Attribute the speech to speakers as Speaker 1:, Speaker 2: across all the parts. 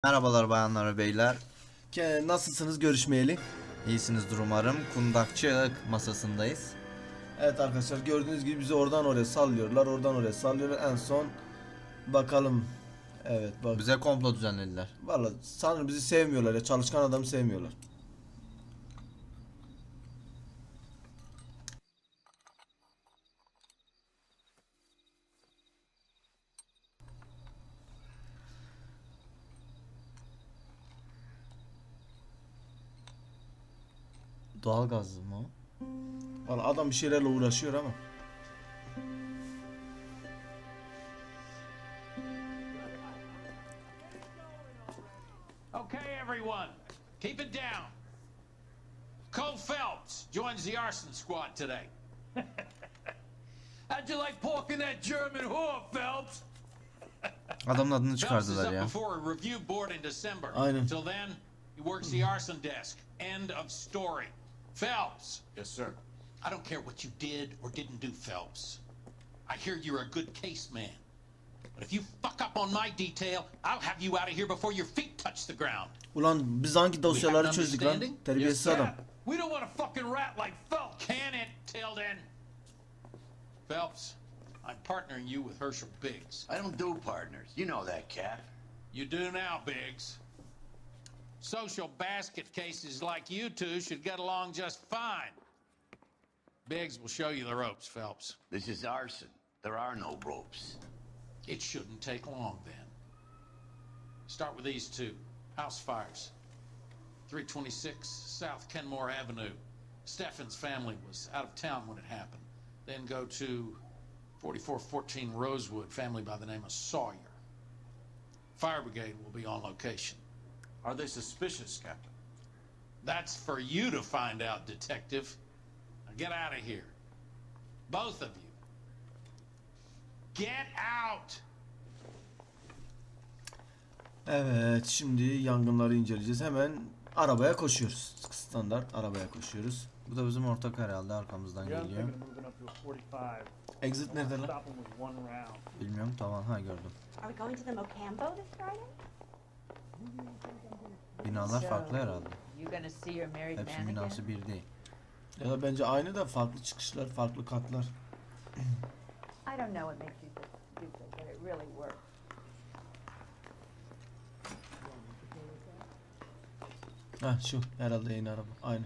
Speaker 1: Merhabalar bayanlar ve beyler.
Speaker 2: Nasılsınız görüşmeyeli?
Speaker 1: İyisinizdir umarım. Kundakçılık masasındayız.
Speaker 2: Evet arkadaşlar, gördüğünüz gibi bizi oradan oraya sallıyorlar, oradan oraya sallıyorlar. En son bakalım. Evet bak.
Speaker 1: Bize komplo düzenlediler.
Speaker 2: Vallahi sanırım bizi sevmiyorlar ya, çalışkan adamı sevmiyorlar.
Speaker 1: Doğalgazlı mı o?
Speaker 2: Vallahi adam bir şeylerle uğraşıyor ama.
Speaker 3: Okay, everyone, keep it down. Cole Phelps joins the arson squad today. How'd you like porking that German whore, Phelps?
Speaker 1: Adamın adını
Speaker 3: Phelps is
Speaker 1: çıkardılar
Speaker 3: up
Speaker 1: ya.
Speaker 3: before a review board in December.
Speaker 2: Aynen.
Speaker 3: Till then, he works the arson desk. End of story. Phelps.
Speaker 4: Yes, sir.
Speaker 3: I don't care what you did or didn't do, Phelps. I hear you're a good case man. But if you fuck up on my detail, I'll have you out of here before your feet touch the ground.
Speaker 2: Ulan biz hangi dosyaları çözdük lan? Terbiyesiz
Speaker 3: Yes, sir.
Speaker 2: adam.
Speaker 3: We don't want a fucking rat like Phelps, can it, Tilden? Phelps, I'm partnering you with Herschel Biggs.
Speaker 4: I don't do partners. You know that, Cap.
Speaker 3: You do now, Biggs. Social basket cases like you two should get along just fine. Biggs will show you the ropes, Phelps.
Speaker 4: This is arson. There are no ropes.
Speaker 3: It shouldn't take long then. Start with these two. House fires. 326 South Kenmore Avenue. Steffen's family was out of town when it happened. Then go to 4414 Rosewood, family by the name of Sawyer. Fire brigade will be on location.
Speaker 4: Are they suspicious, Captain?
Speaker 3: That's for you to find out, detective. Now get out of here. Both of you. Get out!
Speaker 2: Evet, şimdi yangınları inceleyeceğiz. Hemen arabaya koşuyoruz. Standart arabaya koşuyoruz.
Speaker 1: Bu da bizim ortak herhalde, arkamızdan geliyor.
Speaker 2: Exit nerede lan?
Speaker 1: Bilmiyorum, tamam, ha gördüm.
Speaker 5: Are we going to the Mocambo this Friday?
Speaker 1: Binalar farklı herhalde.
Speaker 5: You gonna see your married
Speaker 1: Hepsinin
Speaker 5: man
Speaker 1: binası
Speaker 5: again?
Speaker 1: bir değil.
Speaker 2: Ya da bence aynı da farklı çıkışlar, farklı katlar.
Speaker 5: I don't know what makes you so stupid, but it really works.
Speaker 2: Heh, şu herhalde yeni araba. Aynı.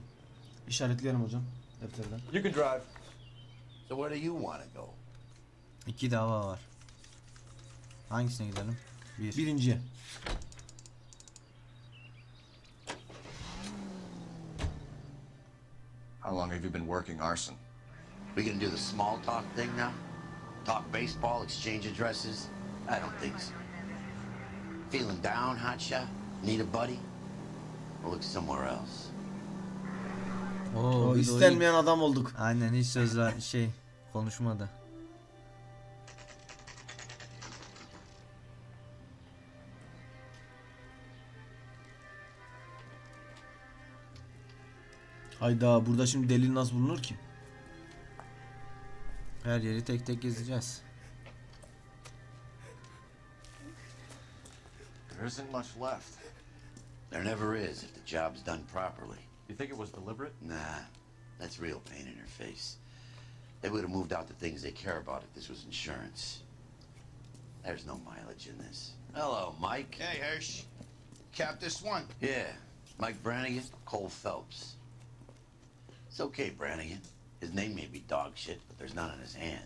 Speaker 2: İşaretleyelim hocam defterden.
Speaker 4: You can drive. So where do you want to go?
Speaker 1: İki dava var. Hangisine gidelim? Bir.
Speaker 2: Birinciye.
Speaker 6: How long have you been working arson?
Speaker 4: We gonna do the small talk thing now? Talk baseball, exchange addresses? I don't think so. Feeling down, hotshot? Need a buddy? We'll look somewhere else.
Speaker 1: Oo,
Speaker 2: O
Speaker 1: bir de
Speaker 2: istenmeyen adam olduk.
Speaker 1: Aynen, hiç söz ver konuşmadı.
Speaker 2: Hayda, burada şimdi delil nasıl bulunur ki?
Speaker 1: Her yeri tek tek gezeceğiz.
Speaker 6: There isn't much left.
Speaker 4: There never is if the job's done properly.
Speaker 6: You think it was deliberate?
Speaker 4: Nah, that's real pain in her face. They would have moved out the things they care about if this was insurance. There's no mileage in this. Hello, Mike.
Speaker 7: Hey, Hirsch. Cap this one.
Speaker 4: Yeah, Mike Brannigan, Cole Phelps. It's okay, Brannigan. His name may be dog shit, but there's none on his hand.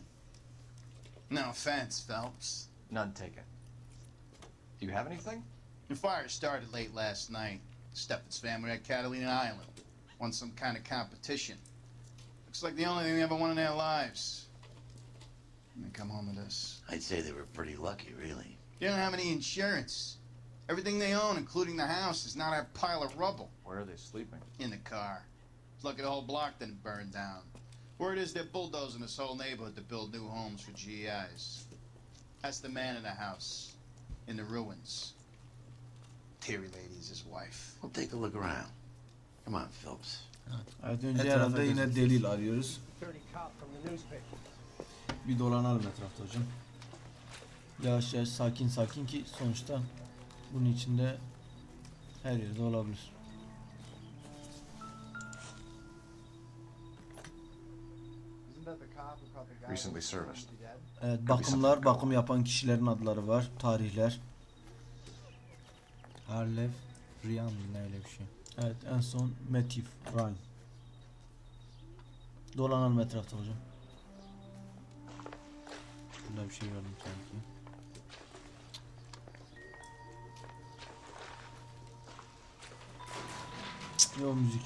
Speaker 7: No offense, Phelps.
Speaker 6: None taken. Do you have anything?
Speaker 7: The fire started late last night. Steffen's family at Catalina Island. Won some kind of competition. Looks like the only thing they ever won in their lives. And they come home to this.
Speaker 4: I'd say they were pretty lucky, really.
Speaker 7: They don't have any insurance. Everything they own, including the house, is not a pile of rubble.
Speaker 6: Where are they sleeping?
Speaker 7: In the car. It's lucky the whole block didn't burn down. Word is they're bulldozing this whole neighborhood to build new homes for GIs. That's the man in the house. In the ruins. Terry lady is his wife.
Speaker 4: We'll take a look around. Come on, Phelps.
Speaker 2: Evet, önce
Speaker 1: Etrafa
Speaker 2: herhalde yine
Speaker 1: gözüküyor.
Speaker 2: delil arıyoruz. Bir dolanalım etrafta hocam. Yavaş yavaş, sakin sakin ki sonuçta bunun içinde Her yerde olabilir.
Speaker 6: Recently serviced.
Speaker 2: Evet, bakımlar, bakım yapan kişilerin adları var. Tarihler.
Speaker 1: Harlev Riyan ne öyle bir şey.
Speaker 2: Evet, en son Matthew Ryan. Dolanalım etrafta hocam.
Speaker 1: Şurada bir şey gördüm sanki.
Speaker 2: Yo müzik.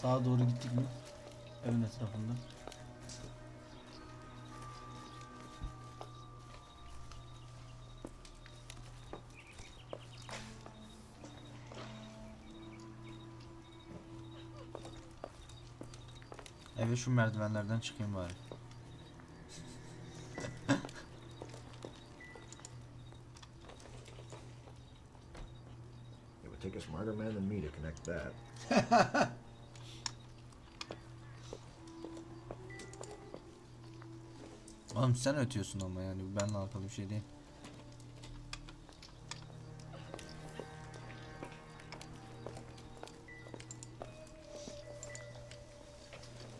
Speaker 2: Sağa doğru gittik mi? Evin etrafında.
Speaker 1: Eve şu merdivenlerden çıkayım bari.
Speaker 8: It would take a smarter man than me to connect that.
Speaker 1: Oğlum sen ötüyorsun ama yani benimle alakalı bir şey değil.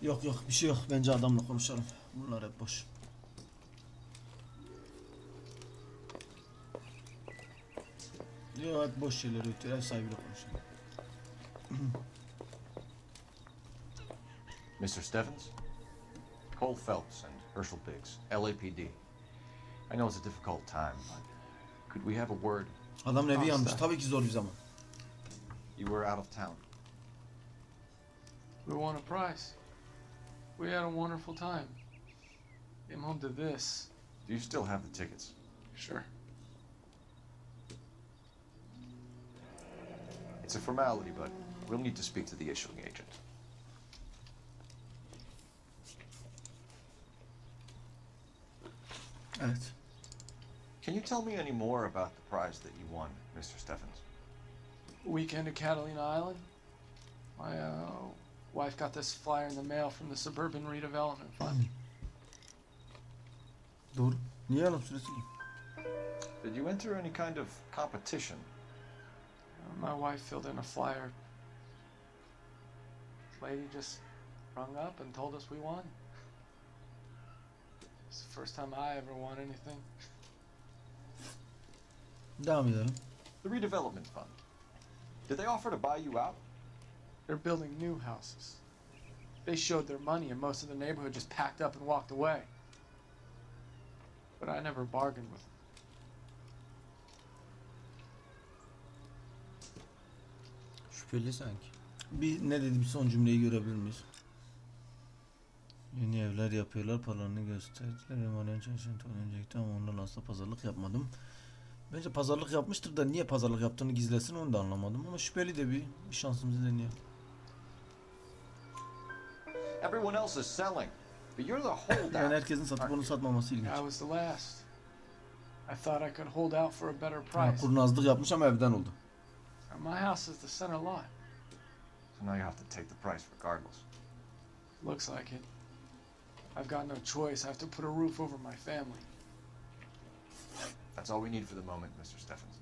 Speaker 2: Yok yok bir şey yok. Bence adamla konuşalım. Bunlar hep boş. Yok hep boş şeyler ötüyor. Ev sahibiyle konuşalım.
Speaker 6: Mr. Steffens? Cole Phelps and Herschel Biggs, LAPD. I know it's a difficult time, but could we have a word?
Speaker 2: Adamın evi yanmış. Tabii ki zor bir zaman.
Speaker 6: You were out of town.
Speaker 9: We won a prize. We had a wonderful time. Came home to this.
Speaker 6: Do you still have the tickets?
Speaker 9: Sure.
Speaker 6: It's a formality, but we'll need to speak to the issuing agent.
Speaker 2: Evet.
Speaker 6: Can you tell me any more about the prize that you won, Mr. Steffens?
Speaker 9: Weekend at Catalina Island. My wife got this flyer in the mail from the Suburban Redevelopment Fund.
Speaker 2: Doğru. Niye yalan söylesin ki?
Speaker 6: Did you enter any kind of competition?
Speaker 9: My wife filled in a flyer. This lady just rung up and told us we won. It's the first time I ever won anything.
Speaker 2: Devam edelim.
Speaker 6: The redevelopment fund. Did they offer to buy you out?
Speaker 9: They're building new houses. They showed their money and most of the neighborhood just packed up and walked away. But I never bargained with them.
Speaker 1: Şüpheli sanki.
Speaker 2: Bir ne dedi bir son cümleyi görebilir miyiz? Yeni evler yapıyorlar, paralarını gösterdiler. Emanen çalışan öncekti ama onlarla asla pazarlık yapmadım. Bence pazarlık yapmıştır da niye pazarlık yaptığını gizlesin onu da anlamadım ama şüpheli de bir şansımızı deneyelim.
Speaker 6: Everyone else is selling, but you're the holdout.
Speaker 2: Yani herkesin satıp onu satmaması ilginç.
Speaker 9: I was the last. I thought I could hold out for a better
Speaker 2: Ha,
Speaker 9: price.
Speaker 2: kurnazlık yapmış ama evden oldu.
Speaker 9: My house is the center lot.
Speaker 6: So now you have to take the price regardless.
Speaker 9: Looks like it. I've got no choice. I have to put a roof over my family.
Speaker 6: That's all we need for the moment, Mr. Steffens.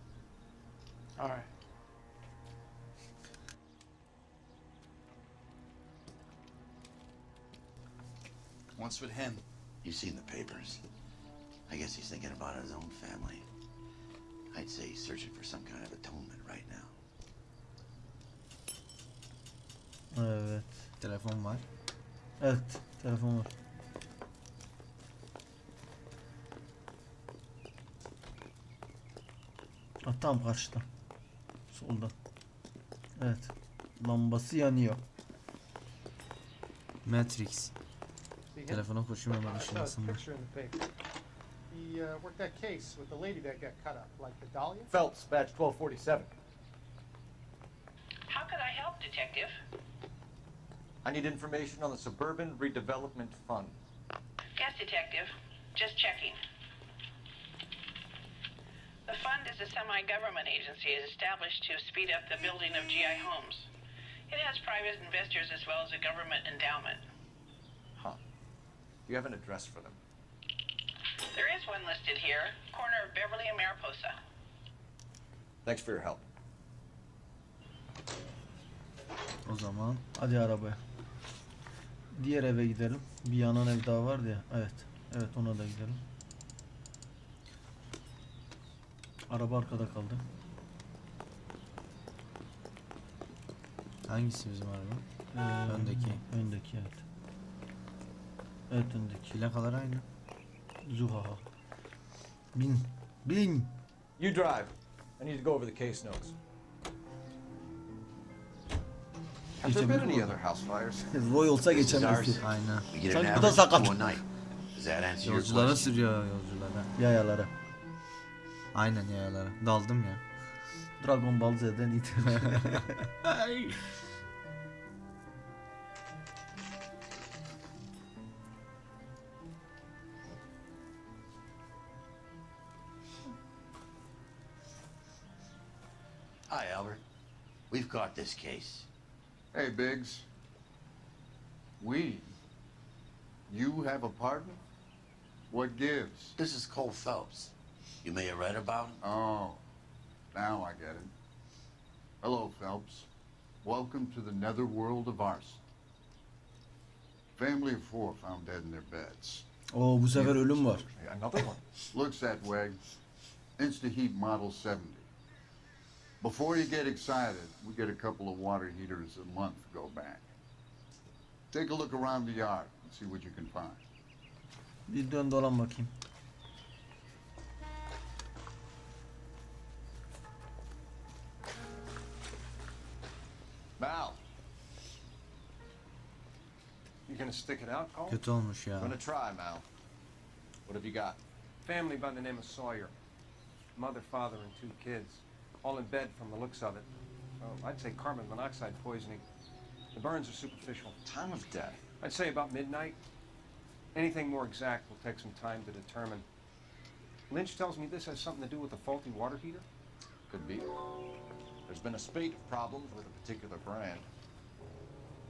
Speaker 9: All right.
Speaker 7: What's with him?
Speaker 4: You've seen the papers. I guess he's thinking about his own family. I'd say he's searching for some kind of atonement right now.
Speaker 2: Evet.
Speaker 1: Telefon var.
Speaker 2: Evet. Telefon var. Ha, tam karşıda. Solda. Evet. Lambası yanıyor.
Speaker 1: Matrix. Telefona koşuyorum hemen ışınlasın var.
Speaker 10: Picture in the paper. He worked that case with the lady that got cut up, like the Dahlia.
Speaker 6: Phelps, badge 1247.
Speaker 11: How could I help, Detective?
Speaker 6: I need information on the Suburban Redevelopment Fund.
Speaker 11: Yes, Detective. Just checking. The fund is a semi-government agency established to speed up the building of GI homes. It has private investors as well as a government endowment.
Speaker 6: Huh. Do you have an address for them?
Speaker 11: There is one listed here, corner of Beverly and Mariposa.
Speaker 6: Thanks for your help.
Speaker 1: O zaman
Speaker 2: Hadi arabaya. Diğer eve gidelim. Bir yanan ev daha vardı ya. Evet. Evet, ona da gidelim. Araba arkada kaldı.
Speaker 1: hangisi bizim araba? Öndeki.
Speaker 2: Öndeki, evet. Evet, öndeki.
Speaker 1: Plakalar aynı.
Speaker 2: Zuhaha. Bin. Bin.
Speaker 6: You drive. I need to go over the case notes. Have there been any other house fires?
Speaker 2: Roy olsa
Speaker 4: This is
Speaker 2: geçemezdi.
Speaker 4: ours.
Speaker 1: Aynen.
Speaker 4: We get an
Speaker 2: Sanki bu da
Speaker 4: average
Speaker 2: sakat.
Speaker 4: two a night. Does that answer your
Speaker 1: Yolculara
Speaker 4: question?
Speaker 1: sürüyor, yolculara.
Speaker 2: Yayalara.
Speaker 1: Aynen yayalara. Daldım ya.
Speaker 2: Dragon Ball Z'den itibaren.
Speaker 4: Hi, Albert. We've got this case.
Speaker 12: Hey, Biggs. We? You have a partner? What gives?
Speaker 4: This is Cole Phelps. You may have read about him.
Speaker 12: Oh, now I get it. Hello, Phelps. Welcome to the netherworld of arson. Family of 4 found dead in their beds.
Speaker 2: Oo, bu sefer ölüm var.
Speaker 6: Another one.
Speaker 12: Looks that way. Insta-Heat Model 70. Before you get excited, we get a couple of water heaters a month go back. Take a look around the yard and see what you can find.
Speaker 2: Bir dön dolan bakayım.
Speaker 6: Mal. You gonna stick it out, Cole?
Speaker 1: Kötü olmuş ya.
Speaker 6: I'm gonna try, Mal. What have you got?
Speaker 13: Family by the name of Sawyer. Mother, father, and 2 kids. All in bed from the looks of it. Well, I'd say carbon monoxide poisoning. The burns are superficial.
Speaker 6: Time of death.
Speaker 13: I'd say about midnight. Anything more exact will take some time to determine. Lynch tells me this has something to do with the faulty water heater.
Speaker 6: Could be. There's been a spate of problems with a particular brand.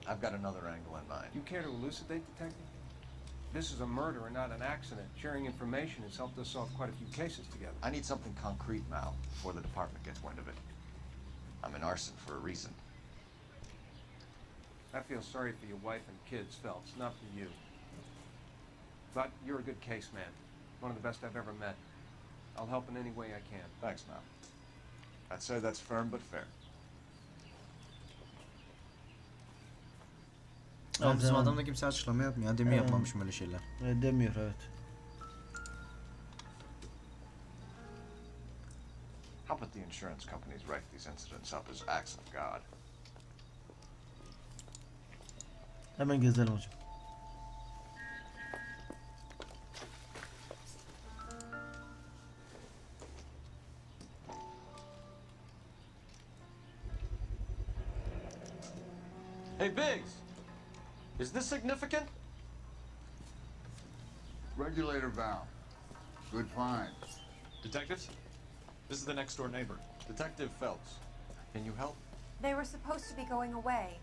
Speaker 6: I've got another angle in mind.
Speaker 13: You care to elucidate, Detective? This is a murder and not an accident. Sharing information has helped us solve quite a few cases together.
Speaker 6: I need something concrete, Mal, before the department gets wind of it. I'm in arson for a reason.
Speaker 13: I feel sorry for your wife and kids, Phelps, not for you. But you're a good case man. One of the best I've ever met. I'll help in any way I can.
Speaker 6: Thanks, Mal. I'd say that's firm but fair.
Speaker 1: Ama bizim
Speaker 2: Tamam.
Speaker 1: adamda kimse açıklama yapmıyor. Demin yapmamışım öyle şeyler.
Speaker 2: Demiyor, evet.
Speaker 6: How about the insurance companies write these incidents up as acts of God?
Speaker 2: Hemen gezelim hocam.
Speaker 6: Hey, Biggs! Is this significant?
Speaker 12: Regulator valve. Good find.
Speaker 6: Detectives? This is the next door neighbor, Detective Phelps. Can you help?
Speaker 5: They were supposed to be going away.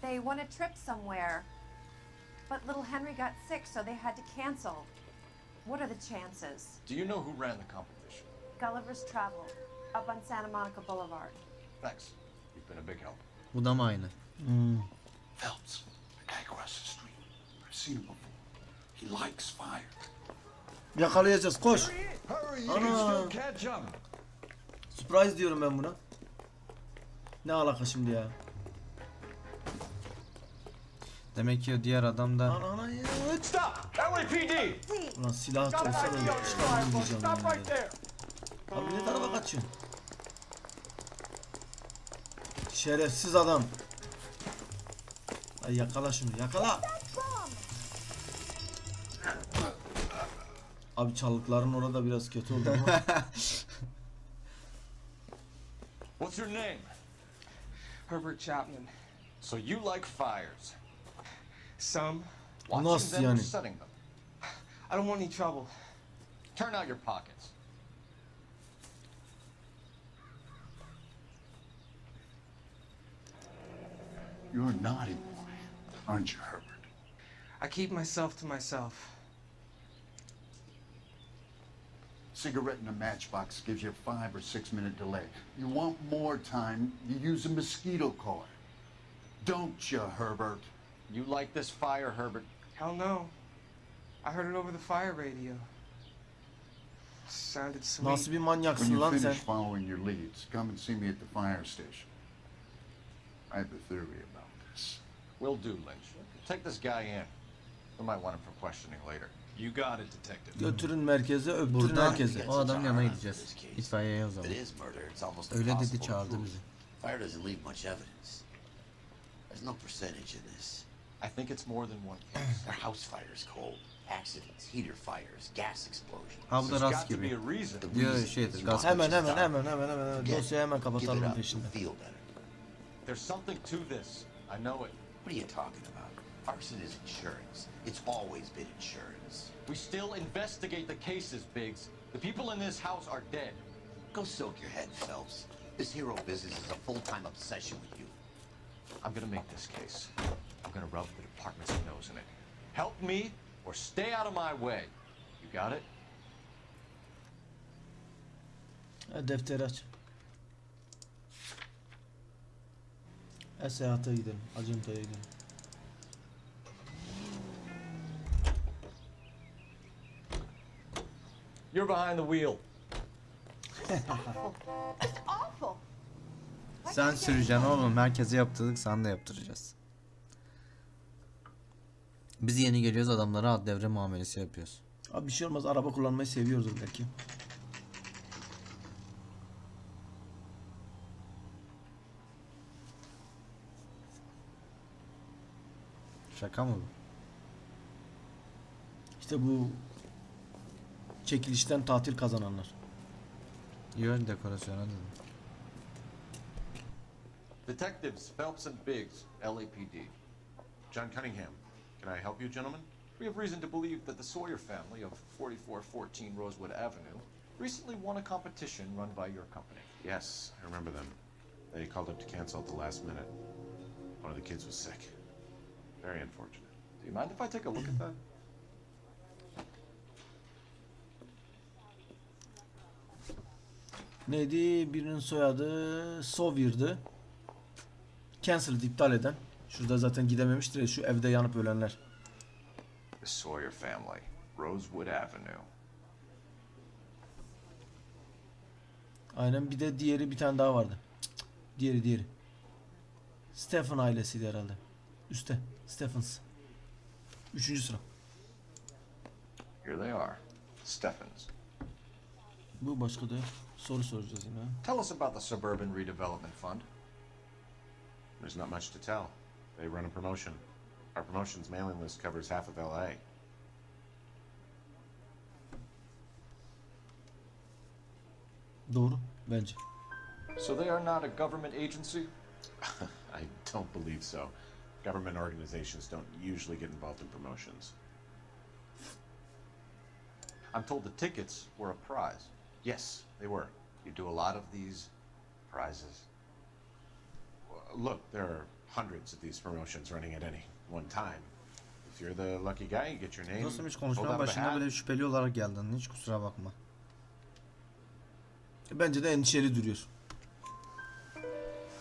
Speaker 5: They won a trip somewhere. But little Henry got sick, so they had to cancel. What are the chances?
Speaker 6: Do you know who ran the competition?
Speaker 5: Gulliver's Travel, up on Santa Monica Boulevard.
Speaker 6: Thanks. You've been a big help.
Speaker 1: Bu da mı aynı?
Speaker 12: Phelps, the guy across the street. I've seen him before. He likes fire.
Speaker 2: Yakalayacağız, koş.
Speaker 6: Hurry,
Speaker 2: you can still
Speaker 6: catch him.
Speaker 2: Surprise diyorum ben buna. Ne alaka şimdi ya?
Speaker 1: Demek ki o diğer adam da
Speaker 2: Ana ya.
Speaker 6: Stop! LAPD!
Speaker 2: Ulan silah olsa da çıkardım diyeceğim yani. Abi ne tarafa kaçıyorsun? Şerefsiz adam. Ay yakala şunu, yakala. Abi çalıkların orada biraz kötü oldu ama.
Speaker 6: What's your name?
Speaker 9: Herbert Chapman.
Speaker 6: So you like fires.
Speaker 9: Some.
Speaker 6: Watching
Speaker 2: Nasıl
Speaker 6: them or
Speaker 2: yani?
Speaker 6: setting them?
Speaker 9: I don't want any trouble.
Speaker 6: Turn out your pockets.
Speaker 12: You're a naughty boy, aren't you, Herbert?
Speaker 9: I keep myself to myself.
Speaker 12: Cigarette in a matchbox gives you a 5 or 6 minute delay. You want more time, you use a mosquito coil. Don't you, Herbert?
Speaker 6: You like this fire, Herbert?
Speaker 9: Hell no. I heard it over the fire radio. Sounded sweet.
Speaker 2: Nasıl bir
Speaker 12: When
Speaker 2: manyaksın
Speaker 12: you
Speaker 2: lan sen?
Speaker 12: finish following your leads, come and see me at the fire station. I have a theory about this.
Speaker 6: Will do, Lynch. Take this guy in. We might want him for questioning later. You got it, detective.
Speaker 2: Götürün merkeze, öptürün
Speaker 1: Buradan
Speaker 2: herkese.
Speaker 1: o adam yanına gideceğiz. İtfaiyeye o
Speaker 4: If
Speaker 1: zaman.
Speaker 4: it is murder, it's almost
Speaker 1: Öyle dedi,
Speaker 4: impossible to
Speaker 1: çağırdı
Speaker 4: prove.
Speaker 1: bizi.
Speaker 4: Fire doesn't leave much evidence. There's no percentage in this.
Speaker 6: I think it's more than one case.
Speaker 4: They're house fires, Cole. Accidents, heater fires, gas explosions.
Speaker 1: Ha bu da
Speaker 6: There's
Speaker 1: rast
Speaker 6: got to be
Speaker 1: gibi.
Speaker 6: a reason.
Speaker 4: The
Speaker 1: Diyor
Speaker 4: reason
Speaker 1: şeydir,
Speaker 4: you
Speaker 1: gaz
Speaker 4: want
Speaker 2: Hemen
Speaker 4: to
Speaker 2: hemen
Speaker 4: stop.
Speaker 2: hemen hemen hemen.
Speaker 4: Forget
Speaker 2: Dosyayı hemen
Speaker 4: it. Give
Speaker 2: kapatalım
Speaker 4: it up.
Speaker 2: peşinde.
Speaker 4: You'll feel better.
Speaker 6: There's something to this. I know it.
Speaker 4: What are you talking about? Arson is insurance. It's always been insurance.
Speaker 6: We still investigate the cases, Biggs. The people in this house are dead.
Speaker 4: Go soak your head, Phelps. This hero business is a full-time obsession with you.
Speaker 6: I'm gonna make this case. I'm gonna rub the department's nose in it. Help me or stay out of my way. You got it?
Speaker 2: Ha, defteri aç. Seyahate gidelim. Acentaya gidelim.
Speaker 6: You're behind the wheel.
Speaker 5: That's awful.
Speaker 1: Sen süreceksin oğlum. Merkeze yaptırdık, sana da yaptıracağız. Biz yeni geliyoruz, adamlara ad devre muamelesi yapıyoruz.
Speaker 2: Abi bir şey olmaz, araba kullanmayı seviyordur belki.
Speaker 1: Şaka mı bu?
Speaker 2: İşte bu çekilişten tatil kazananlar.
Speaker 1: Yön dekorasyona dedim.
Speaker 6: Detectives Phelps and Biggs, LAPD. John Cunningham. Can I help you, gentlemen? We have reason to believe that the Sawyer family of 4414 Rosewood Avenue recently won a competition run by your company.
Speaker 14: Yes, I remember them. They called up to cancel at the last minute. One of the kids was sick. Very unfortunate.
Speaker 6: Do you mind if I take a look at that?
Speaker 2: Neydi? Birinin soyadı Sawyer'dı. Cancel'ı iptal eden. Şurada zaten gidememiştir ya, şu evde yanıp ölenler.
Speaker 6: The Sawyer family, Rosewood Avenue.
Speaker 2: Aynen, bir de diğeri, bir tane daha vardı. Diğeri. Stephen ailesiydi herhalde. Üste. Stephens. 3. sıra.
Speaker 6: Here they are. Steffens.
Speaker 2: Bu başka da soru soracağız yine.
Speaker 6: Tell us about the Suburban Redevelopment Fund.
Speaker 14: There's not much to tell. They run a promotion. Our promotion's mailing list covers half of L.A.
Speaker 2: Doğru bence.
Speaker 6: So they are not a government agency?
Speaker 14: I don't believe so. Government organizations don't usually get involved in promotions.
Speaker 6: I'm told the tickets were a prize.
Speaker 14: Yes, they were.
Speaker 6: You do a lot of these prizes.
Speaker 14: Look, there are hundreds of these promotions running at any one time. If you're the lucky guy, you get your name.
Speaker 1: Dostum, hiç
Speaker 14: pulled
Speaker 1: konuşmanın
Speaker 14: out of a
Speaker 1: başında
Speaker 14: hat.
Speaker 1: böyle şüpheli olarak geldin. Hiç kusura bakma.
Speaker 2: Bence de endişeli duruyor.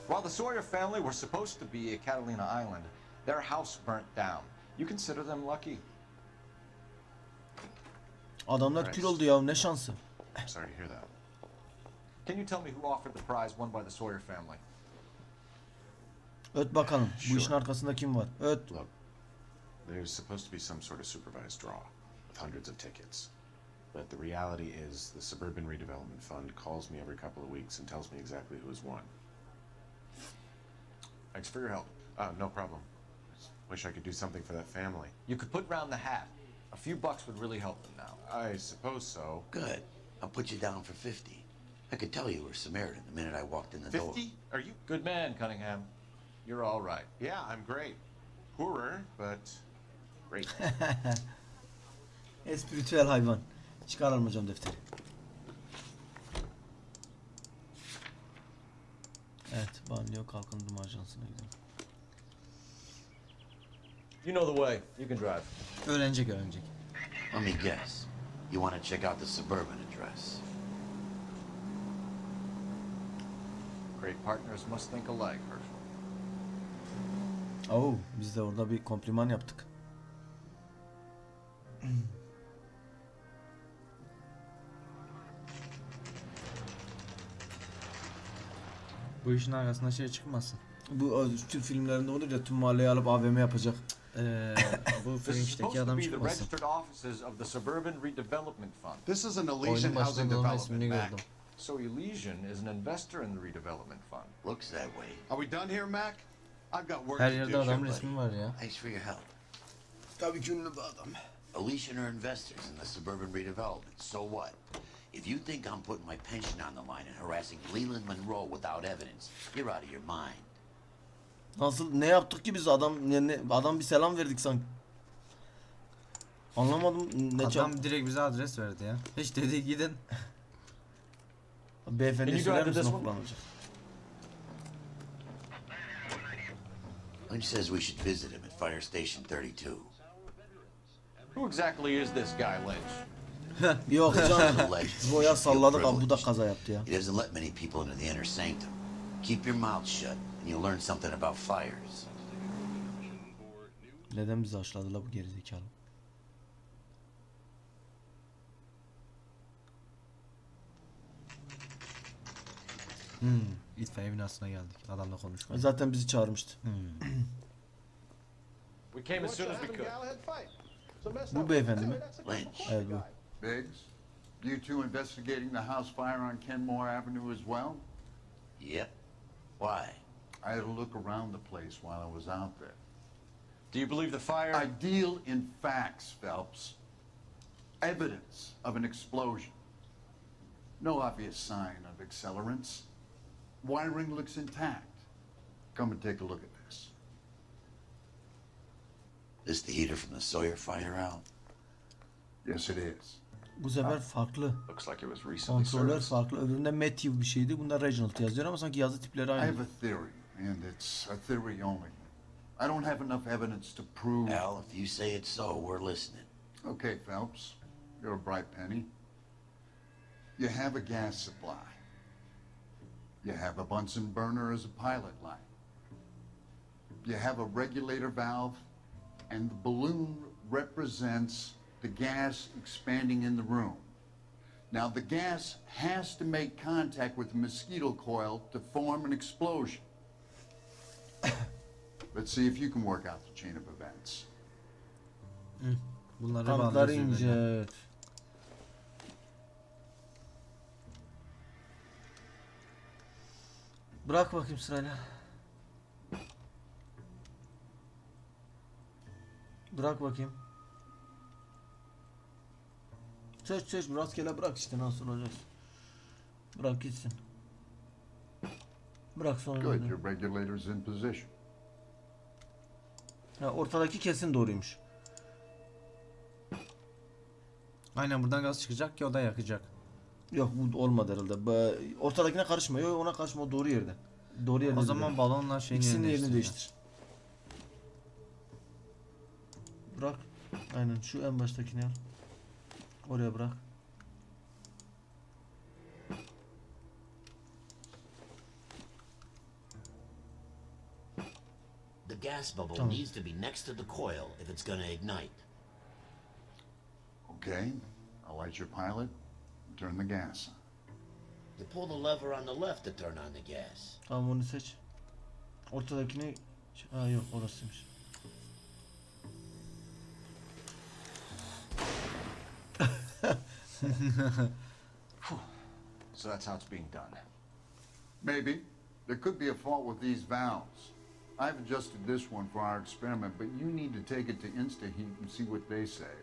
Speaker 6: While the Sawyer family were supposed to be at Catalina Island, their house burnt down. You consider them lucky?
Speaker 2: Adamlar kül oldu ya, ne şansı.
Speaker 14: I'm sorry to hear that.
Speaker 6: Can you tell me who offered the prize won by the Sawyer family?
Speaker 2: Öt bakalım. Bu
Speaker 14: Sure.
Speaker 2: işin arkasında kim var? Öt.
Speaker 14: Look, there's supposed to be some sort of supervised draw with hundreds of tickets. But the reality is the Suburban Redevelopment Fund calls me every couple of weeks and tells me exactly who has won.
Speaker 6: Thanks for your help.
Speaker 14: No problem. Just wish I could do something for that family.
Speaker 6: You could put round the hat. A few bucks would really help them now.
Speaker 14: I suppose so.
Speaker 4: Good. I'll put you down for 50. I could tell you were Samaritan the minute I walked in the door.
Speaker 14: 50? Are you?
Speaker 6: Good man, Cunningham. You're all right.
Speaker 14: Yeah, I'm great. Poorer, but great.
Speaker 2: Espritüel hayvan. Çıkaralım hocam defteri. Evet, banyo kalkınma ajansına gidelim.
Speaker 6: You know the way. You can drive.
Speaker 1: Öğrenecek.
Speaker 4: Let me guess. You want to check out the suburban address?
Speaker 6: Great partners must think alike, Herschel.
Speaker 2: Oo, biz de orada bir kompliman yaptık.
Speaker 1: Bu işin arkasında şey çıkmasın.
Speaker 2: Bu Türk filmlerinde olur ya, tüm mahalleyi alıp AVM yapacak.
Speaker 1: Bu
Speaker 6: This is
Speaker 1: filmdeki
Speaker 6: supposed to
Speaker 1: adam
Speaker 6: be the
Speaker 1: çıkmasın.
Speaker 6: registered offices of the Suburban Redevelopment Fund.
Speaker 7: This is an
Speaker 1: Oyunun
Speaker 7: Elysian housing
Speaker 1: başında onun ismini
Speaker 7: development,
Speaker 1: gördüm.
Speaker 7: Mac.
Speaker 6: So Elysian is an investor in the redevelopment fund.
Speaker 4: Looks that way.
Speaker 7: Are we done here, Mac? I've got work
Speaker 1: Her
Speaker 7: to
Speaker 1: yerde
Speaker 7: do.
Speaker 1: adam resmi var ya.
Speaker 4: Thanks for your help.
Speaker 2: Tabii ki ünlü bir adam.
Speaker 4: Elysian are investors in the suburban redevelopment. So what? If you think I'm putting my pension on the line and harassing Leland Monroe without evidence, you're out of your mind.
Speaker 2: Nasıl, ne yaptık ki biz, adam bir selam verdik sanki. Anlamadım ne
Speaker 1: Adam direkt bize adres verdi ya. Hiç dedi gidin.
Speaker 2: Beyefendi söyler misin o kullanacak?
Speaker 4: Lynch says we should visit him at Fire Station 32.
Speaker 6: Who exactly is this guy Lynch?
Speaker 2: Yok canım.
Speaker 4: Legend.
Speaker 2: Boya salladık abi, bu da kaza yaptı ya.
Speaker 4: He doesn't let many people into the inner sanctum. Keep your mouth shut and you'll learn something about fires.
Speaker 2: Neden bizi aşladılar bu gerizekalı?
Speaker 1: İtfaiye binasına geldik. Adamla konuşmaya.
Speaker 2: Zaten bizi çağırmıştı.
Speaker 6: We came as soon as we could.
Speaker 2: Bu beyefendi mi?
Speaker 4: Lynch.
Speaker 2: Evet bu.
Speaker 12: Biggs, you two investigating the house fire on Kenmore Avenue as well?
Speaker 4: Yep. Why?
Speaker 12: I had a look around the place while I was out there.
Speaker 6: Do you believe the fire?
Speaker 12: I deal in facts, Phelps. Evidence of an explosion. No obvious sign of accelerants. Wiring looks intact. Come and take a look at this.
Speaker 4: This the heater from the Sawyer fire out?
Speaker 12: Yes, it is.
Speaker 2: Bu sefer farklı.
Speaker 6: Looks like it was recently
Speaker 2: Kontroller
Speaker 6: serviced.
Speaker 2: farklı. Öbüründe Matthew bir şeydi. Bunda Reginald yazıyor ama sanki yazı tipleri
Speaker 12: I
Speaker 2: aynı.
Speaker 12: have a theory, and it's a theory only. I don't have enough evidence to prove...
Speaker 4: Al, if you say it's so, we're listening.
Speaker 12: Okay, Phelps, you're a bright penny. You have a gas supply. You have a Bunsen burner as a pilot light. You have a regulator valve, and the balloon represents the gas expanding in the room. Now, the gas has to make contact with the mosquito coil to form an explosion. Let's see if you can work out the chain of events.
Speaker 1: Bunları
Speaker 2: Kanıtları
Speaker 1: bağlıyoruz birbirine.
Speaker 2: incet. Bırak bakayım sırayla. Bırak bakayım. Seç rastgele bırak işte, nasıl olacak. Bırak gitsin. Bırak sonra.
Speaker 12: Good, your regulator's in position.
Speaker 2: Ha, ortadaki kesin doğruymuş.
Speaker 1: Aynen, buradan gaz çıkacak ki o da yakacak.
Speaker 2: Yok, bu olmadı herhalde. Ortadakine karışma. Yok, ona karışma, o doğru yerde. Doğru yerde.
Speaker 1: O zaman balonla şeyin
Speaker 2: İkisinin yerini
Speaker 1: değiştir.
Speaker 2: değiştir. Bırak. Aynen şu en baştakini al. Oraya bırak.
Speaker 4: The gas bubble
Speaker 2: Tamam.
Speaker 4: needs to be next to the coil if it's gonna ignite.
Speaker 12: Okay, I'll light your pilot and turn the gas on.
Speaker 4: You pull the lever on the left to turn on the gas.
Speaker 2: Tamam, onu seç. Ortadakini... Ha yok, orasıymış.
Speaker 6: So that's how it's being done.
Speaker 12: Maybe. There could be a fault with these valves. I've adjusted this one for our experiment, but you need to take it to InstaHeat and see what they say.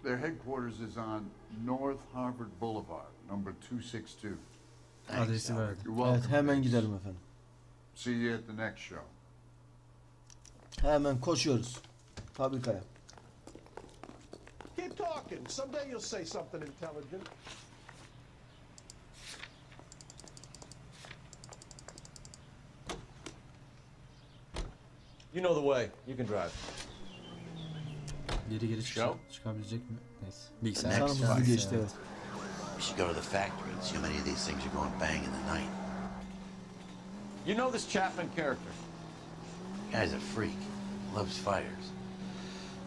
Speaker 12: Their headquarters is on North Harvard Boulevard, number 262.
Speaker 1: Adresi verdi.
Speaker 12: You're welcome.
Speaker 2: Evet, hemen
Speaker 12: Biggs.
Speaker 2: gidelim efendim.
Speaker 12: See you at the next show.
Speaker 2: Hemen koşuyoruz. Fabrikaya.
Speaker 10: Keep talking. Someday you'll say something intelligent.
Speaker 6: You know the way. You can drive.
Speaker 1: Geri
Speaker 6: Show?
Speaker 1: çıkabilecek mi? Neyse.
Speaker 8: Bilgisayar.
Speaker 1: Bilgisayar
Speaker 2: Hızlı
Speaker 1: hızlı
Speaker 2: geçti evet.
Speaker 4: We should go to the factory and see how many of these things are going bang in the night.
Speaker 6: You know this Chapman character?
Speaker 4: Guy's a freak. Loves fires.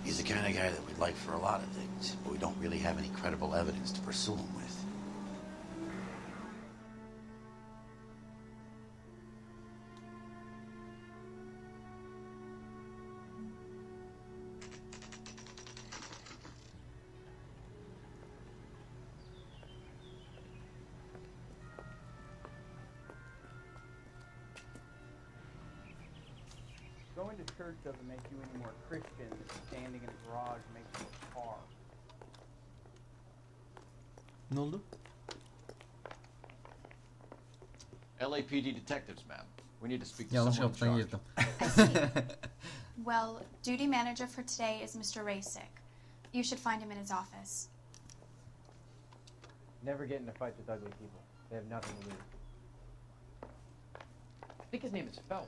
Speaker 4: He's the kind of guy that we'd like for a lot of things, but we don't really have any credible evidence to pursue him with.
Speaker 15: Going to church doesn't make you any more Christian than standing in a garage makes you a car.
Speaker 2: Ne oldu?
Speaker 6: LAPD detectives, ma'am. We need to speak to
Speaker 1: Yanlış
Speaker 6: someone in
Speaker 1: kapıdan
Speaker 6: charge.
Speaker 1: girdim.
Speaker 16: Well, duty manager for today is Mr. Rasick. You should find him in his office.
Speaker 15: Never get into fights with ugly people. They have nothing to lose. I think his name is Phelps.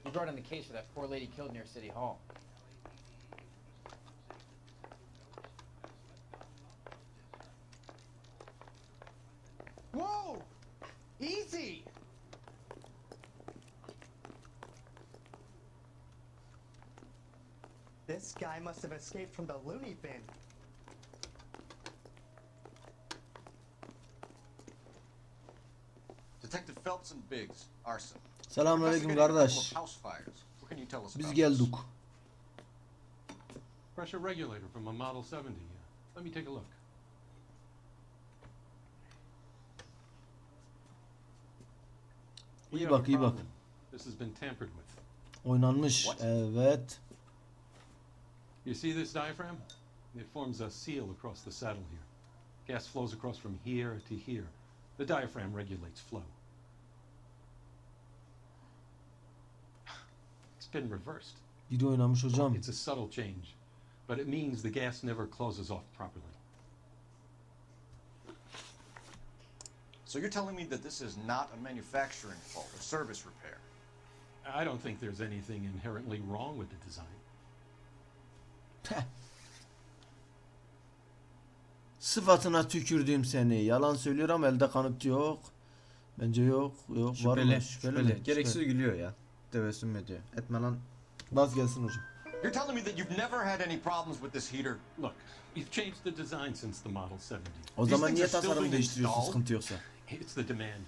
Speaker 15: He brought in the case for that poor lady killed near City Hall. Whoa! Easy!
Speaker 17: This guy must have escaped from the loony bin.
Speaker 6: Detective Phelps and Biggs, arson.
Speaker 2: Selamünaleyküm
Speaker 6: Investigating a couple
Speaker 2: kardeş.
Speaker 6: of house fires. What can you tell us
Speaker 2: Biz
Speaker 6: about
Speaker 2: geldik.
Speaker 18: Pressure regulator from a Model 70. Let me take a look. We
Speaker 2: İyi
Speaker 18: have a
Speaker 2: bak, iyi bak.
Speaker 18: problem. This has been tampered with.
Speaker 2: Oynanmış. Evet.
Speaker 18: You see this diaphragm? It forms a seal across the saddle here. Gas flows across from here to here. The diaphragm regulates flow. It's been reversed.
Speaker 2: Biri oynamış hocam.
Speaker 18: It's a subtle change, but it means the gas never closes off properly.
Speaker 6: So you're telling me that this is not a manufacturing fault, a service repair?
Speaker 18: I don't think there's anything inherently wrong with the design.
Speaker 2: Sıfatına tükürdüğüm seni. Yalan söylüyor ama elde kanıt yok. Bence yok. Yok. Var mı?
Speaker 1: Şüpheli.
Speaker 2: mi?
Speaker 1: Gereksiz gülüyor ya. Tebessüm ediyor. Etme lan.
Speaker 2: Bas gelsin hocam.
Speaker 6: You're telling me that you've never had any problems with this heater?
Speaker 18: Look, we've changed the design since the Model 70.
Speaker 2: O zaman niye tasarımı değiştiriyorsun sıkıntı yoksa?
Speaker 18: It's the demand.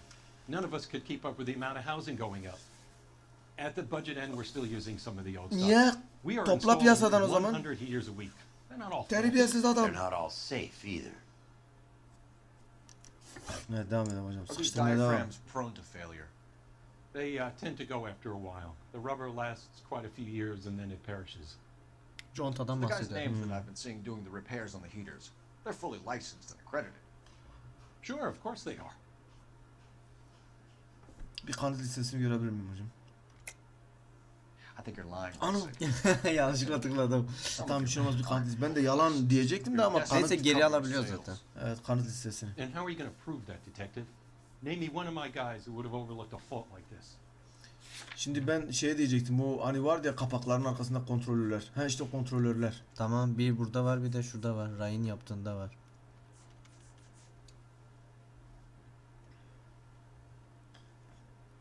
Speaker 18: None of us could keep up with the amount of housing going up. At the budget end, we're still using some of the old stuff.
Speaker 2: Niye?
Speaker 18: We are
Speaker 2: Topla piyasadan o
Speaker 18: installing
Speaker 2: zaman.
Speaker 18: 100 heaters a week. They're not all
Speaker 2: Terbiyesiz adam.
Speaker 4: They're not all safe either.
Speaker 2: Evet devam edelim hocam.
Speaker 6: Are these
Speaker 2: Sıkıştırmaya devam.
Speaker 6: diaphragms prone to failure?
Speaker 18: They tend to go after a while. The rubber lasts quite a few years and then it perishes.
Speaker 1: Contadan
Speaker 6: The guys'
Speaker 1: bahsediyor.
Speaker 6: names that I've been seeing doing the repairs on the heaters, they're fully licensed and accredited.
Speaker 18: Sure, of course they are.
Speaker 2: Bir kanıt listesini görebilir miyim hocam?
Speaker 6: I think you're lying.
Speaker 2: Anam. Yanlışlıkla tıkladım. Tamam bir şey olmaz bir kanıt listesi. Ben de yalan diyecektim de ama kanıt.
Speaker 1: Neyse geri alabiliyor zaten.
Speaker 2: Evet kanıt listesini.
Speaker 18: And how are you going to prove that, detective? Name me one of my guys who would have overlooked a fault like this.
Speaker 2: Şimdi ben şey diyecektim. Bu hani var ya kapakların arkasında kontrolörler. Ha işte o kontrolörler.
Speaker 1: Tamam bir burada var bir de şurada var. Ryan yaptığında var.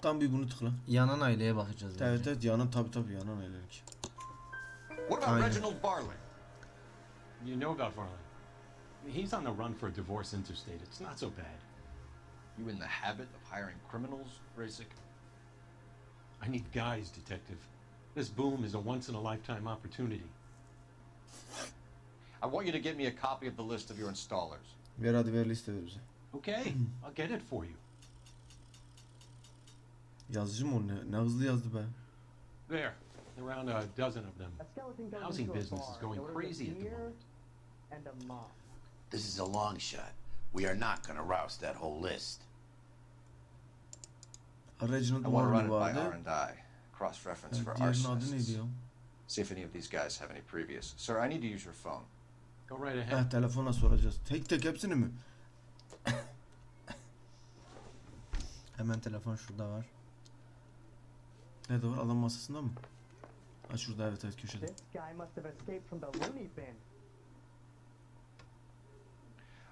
Speaker 2: Tam bir bunu tıkla.
Speaker 1: Yanan aileye bakacağız.
Speaker 2: Evet
Speaker 1: bence.
Speaker 2: evet yanan tabi yanan ailelik.
Speaker 6: What about Reginald Barley?
Speaker 18: You know about Varley. He's on the run for a divorce interstate. It's not so bad.
Speaker 6: You in the habit of hiring criminals, Rasick?
Speaker 18: I need guys, detective. This boom is a once-in-a-lifetime opportunity.
Speaker 6: I want you to get me a copy of the list of your installers.
Speaker 2: Ver hadi ver liste ver bize.
Speaker 18: Okay, I'll get it for you.
Speaker 2: Yazıcı mı o ne hızlı yazdı be.
Speaker 18: There, around a dozen of them. Housing business is going crazy at the moment.
Speaker 17: And a mop.
Speaker 4: This is a long shot. We are not going to rouse that whole list.
Speaker 2: Reginald
Speaker 6: I want to run
Speaker 2: Noire
Speaker 6: it by
Speaker 2: vardı.
Speaker 6: R&I, cross-reference for
Speaker 2: Diğerinin adı
Speaker 6: arsonists.
Speaker 2: neydi ya?
Speaker 6: See if any of these guys have any previous. Sir, I need to use your phone.
Speaker 18: Go right ahead.
Speaker 2: Telefona soracağız. Tek tek hepsini mi?
Speaker 1: Hemen telefon şurada var.
Speaker 2: Nerede var? Adam masasında mı? Ha şurada, evet evet, köşede.
Speaker 17: This guy must have escaped from the loony bin.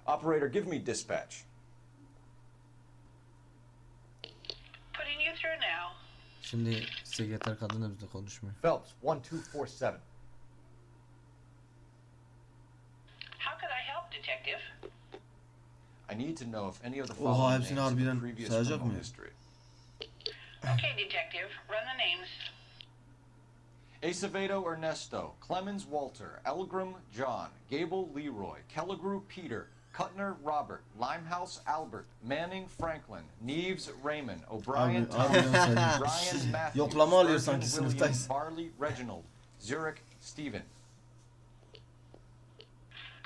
Speaker 6: Operator, give me dispatch.
Speaker 11: Putting you through now.
Speaker 1: Şimdi sekreter kadın da bizle konuşmuyor.
Speaker 6: Phelps, 1247.
Speaker 11: How could I help, Detective?
Speaker 6: I need to know if any of the
Speaker 2: Oha,
Speaker 6: following
Speaker 2: hepsini
Speaker 6: names have a
Speaker 2: harbiden
Speaker 6: previous
Speaker 2: sayacak
Speaker 6: criminal
Speaker 2: mı?
Speaker 6: history.
Speaker 11: Okay, Detective, run the names.
Speaker 6: Acevedo Ernesto, Clemens Walter, Elgram John, Gable Leroy, Kelligrew Peter, Cutner Robert, Limehouse Albert, Manning Franklin, Neves Raymond, O'Brien
Speaker 2: Abi,
Speaker 6: Thomas,
Speaker 2: harbiden saydım.
Speaker 6: Ryan Matthews,
Speaker 2: Yoklama alıyor
Speaker 6: Spurgeon
Speaker 2: sanki
Speaker 6: William,
Speaker 2: sınıftayız.
Speaker 6: Barley Reginald, Zurich Stephen.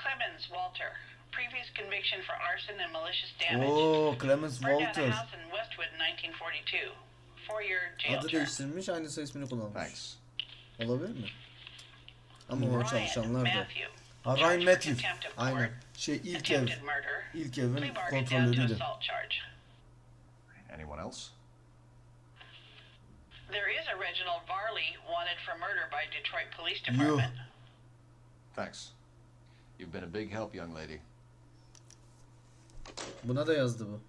Speaker 11: Clemens Walter. Previous conviction for arson and malicious damage.
Speaker 2: Oo, Clemens
Speaker 11: Burned down
Speaker 2: Walter.
Speaker 11: a house in Westwood in 1942. 4-year jail
Speaker 1: Adı
Speaker 11: term.
Speaker 1: değiştirilmiş, aynı soy ismini kullanmış.
Speaker 6: Thanks.
Speaker 1: Olabilir mi? Ama o
Speaker 11: Ryan
Speaker 1: çalışanlar da.
Speaker 11: Matthew.
Speaker 2: Ha, Ryan Matthew.
Speaker 11: Contempt of
Speaker 1: Aynen.
Speaker 2: Şey, ilk ev.
Speaker 11: attempted murder.
Speaker 2: İlk evin
Speaker 11: Plea bargain down to
Speaker 2: kontrolörüydü.
Speaker 11: assault charge.
Speaker 6: Anyone else?
Speaker 11: There is a Reginald Varley wanted for murder by Detroit Police
Speaker 2: Yuh.
Speaker 11: Department.
Speaker 6: Thanks. You've been a big help, young lady.
Speaker 1: Buna da yazdı bu.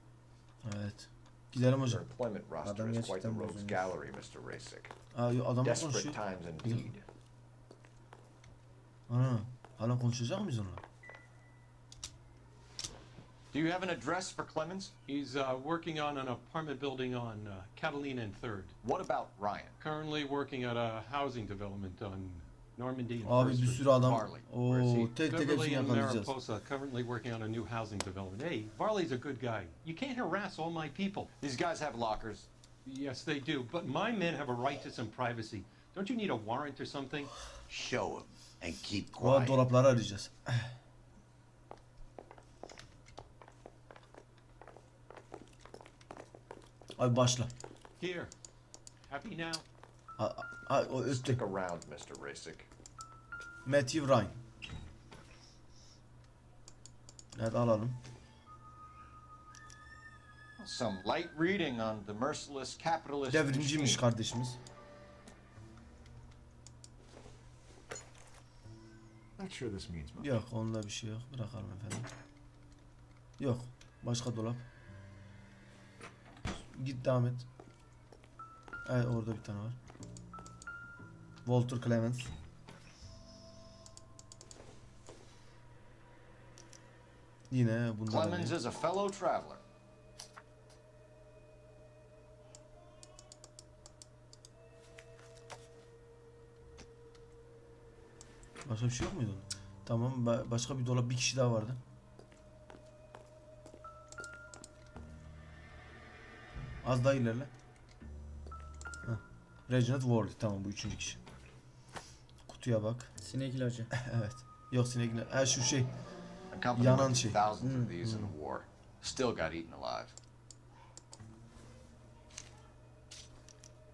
Speaker 2: Evet. Gidelim
Speaker 6: Your
Speaker 2: hocam.
Speaker 6: employment roster
Speaker 1: Adam
Speaker 6: is quite the
Speaker 1: gerçekten
Speaker 6: rogues
Speaker 1: bozulmuş.
Speaker 6: gallery, Mr. Rasick.
Speaker 2: Adamla
Speaker 6: Desperate
Speaker 2: konuşuyor.
Speaker 6: times indeed.
Speaker 2: Ana, hala konuşacak mıyız onunla?
Speaker 6: Do you have an address for Clemens?
Speaker 18: He's working on an apartment building on Catalina and 3rd.
Speaker 6: What about Ryan?
Speaker 18: Currently working at a housing development on Normandy and
Speaker 2: Abi
Speaker 18: First
Speaker 2: bir
Speaker 18: Street.
Speaker 2: sürü adam.
Speaker 6: Varley.
Speaker 2: Oo, tek tek hepsini
Speaker 18: Beverly and
Speaker 2: yakalayacağız.
Speaker 18: Mariposa currently working on a new housing development. Hey, Varley's a good guy. You can't harass all my people.
Speaker 6: These guys have lockers.
Speaker 18: Yes, they do. But my men have a right to some privacy. Don't you need a warrant or something?
Speaker 4: Show him and keep
Speaker 2: O
Speaker 4: quiet.
Speaker 2: dolapları arayacağız. Abi başla.
Speaker 18: Here. Happy now?
Speaker 2: O öttü.
Speaker 6: Stick around, Mr. Rasick.
Speaker 2: Matthew Ryan. Evet, alalım.
Speaker 6: Some light reading on the merciless capitalist
Speaker 2: Devrimciymiş
Speaker 6: machine.
Speaker 2: kardeşimiz.
Speaker 8: Not sure this means much.
Speaker 2: Yok, onda bir şey yok. Bırakalım efendim. Yok. Başka dolap. Git, devam et. Evet, orada bir tane var. Walter Clemens. Yine bundan
Speaker 6: Clemens is a fellow traveler.
Speaker 2: Başka bir şey yok muydu? Tamam, başka bir dolap, bir kişi daha vardı. Az daha ilerle. Heh. Reginald Worley, tamam, bu üçüncü kişi. Kutuya bak.
Speaker 1: Sinek ilacı.
Speaker 2: Evet. Yok, sinek ilacı. Ha, şu şey.
Speaker 6: A company
Speaker 2: Yanan
Speaker 6: went
Speaker 2: şey.
Speaker 6: through thousands of these in the war. Still got eaten alive.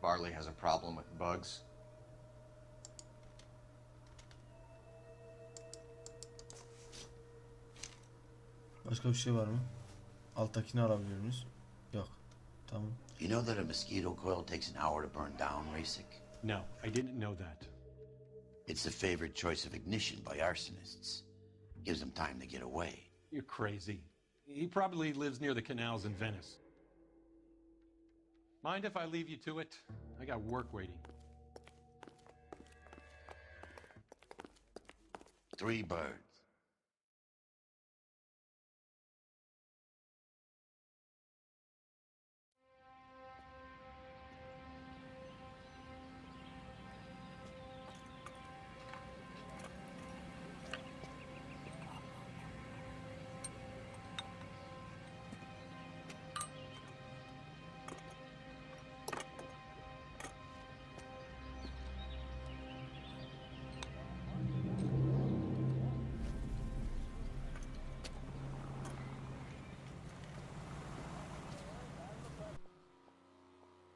Speaker 6: Varley has a problem with bugs.
Speaker 2: Başka bir şey var mı? Alttakini alabilir miyiz? Yok. Tamam.
Speaker 4: You know that a mosquito coil takes an hour to burn down, Rasick?
Speaker 18: No, I didn't know that.
Speaker 4: It's the favorite choice of ignition by arsonists. Gives them time to get away.
Speaker 18: You're crazy. He probably lives near the canals in Venice. Mind if I leave you to it? I got work waiting.
Speaker 4: 3 birds.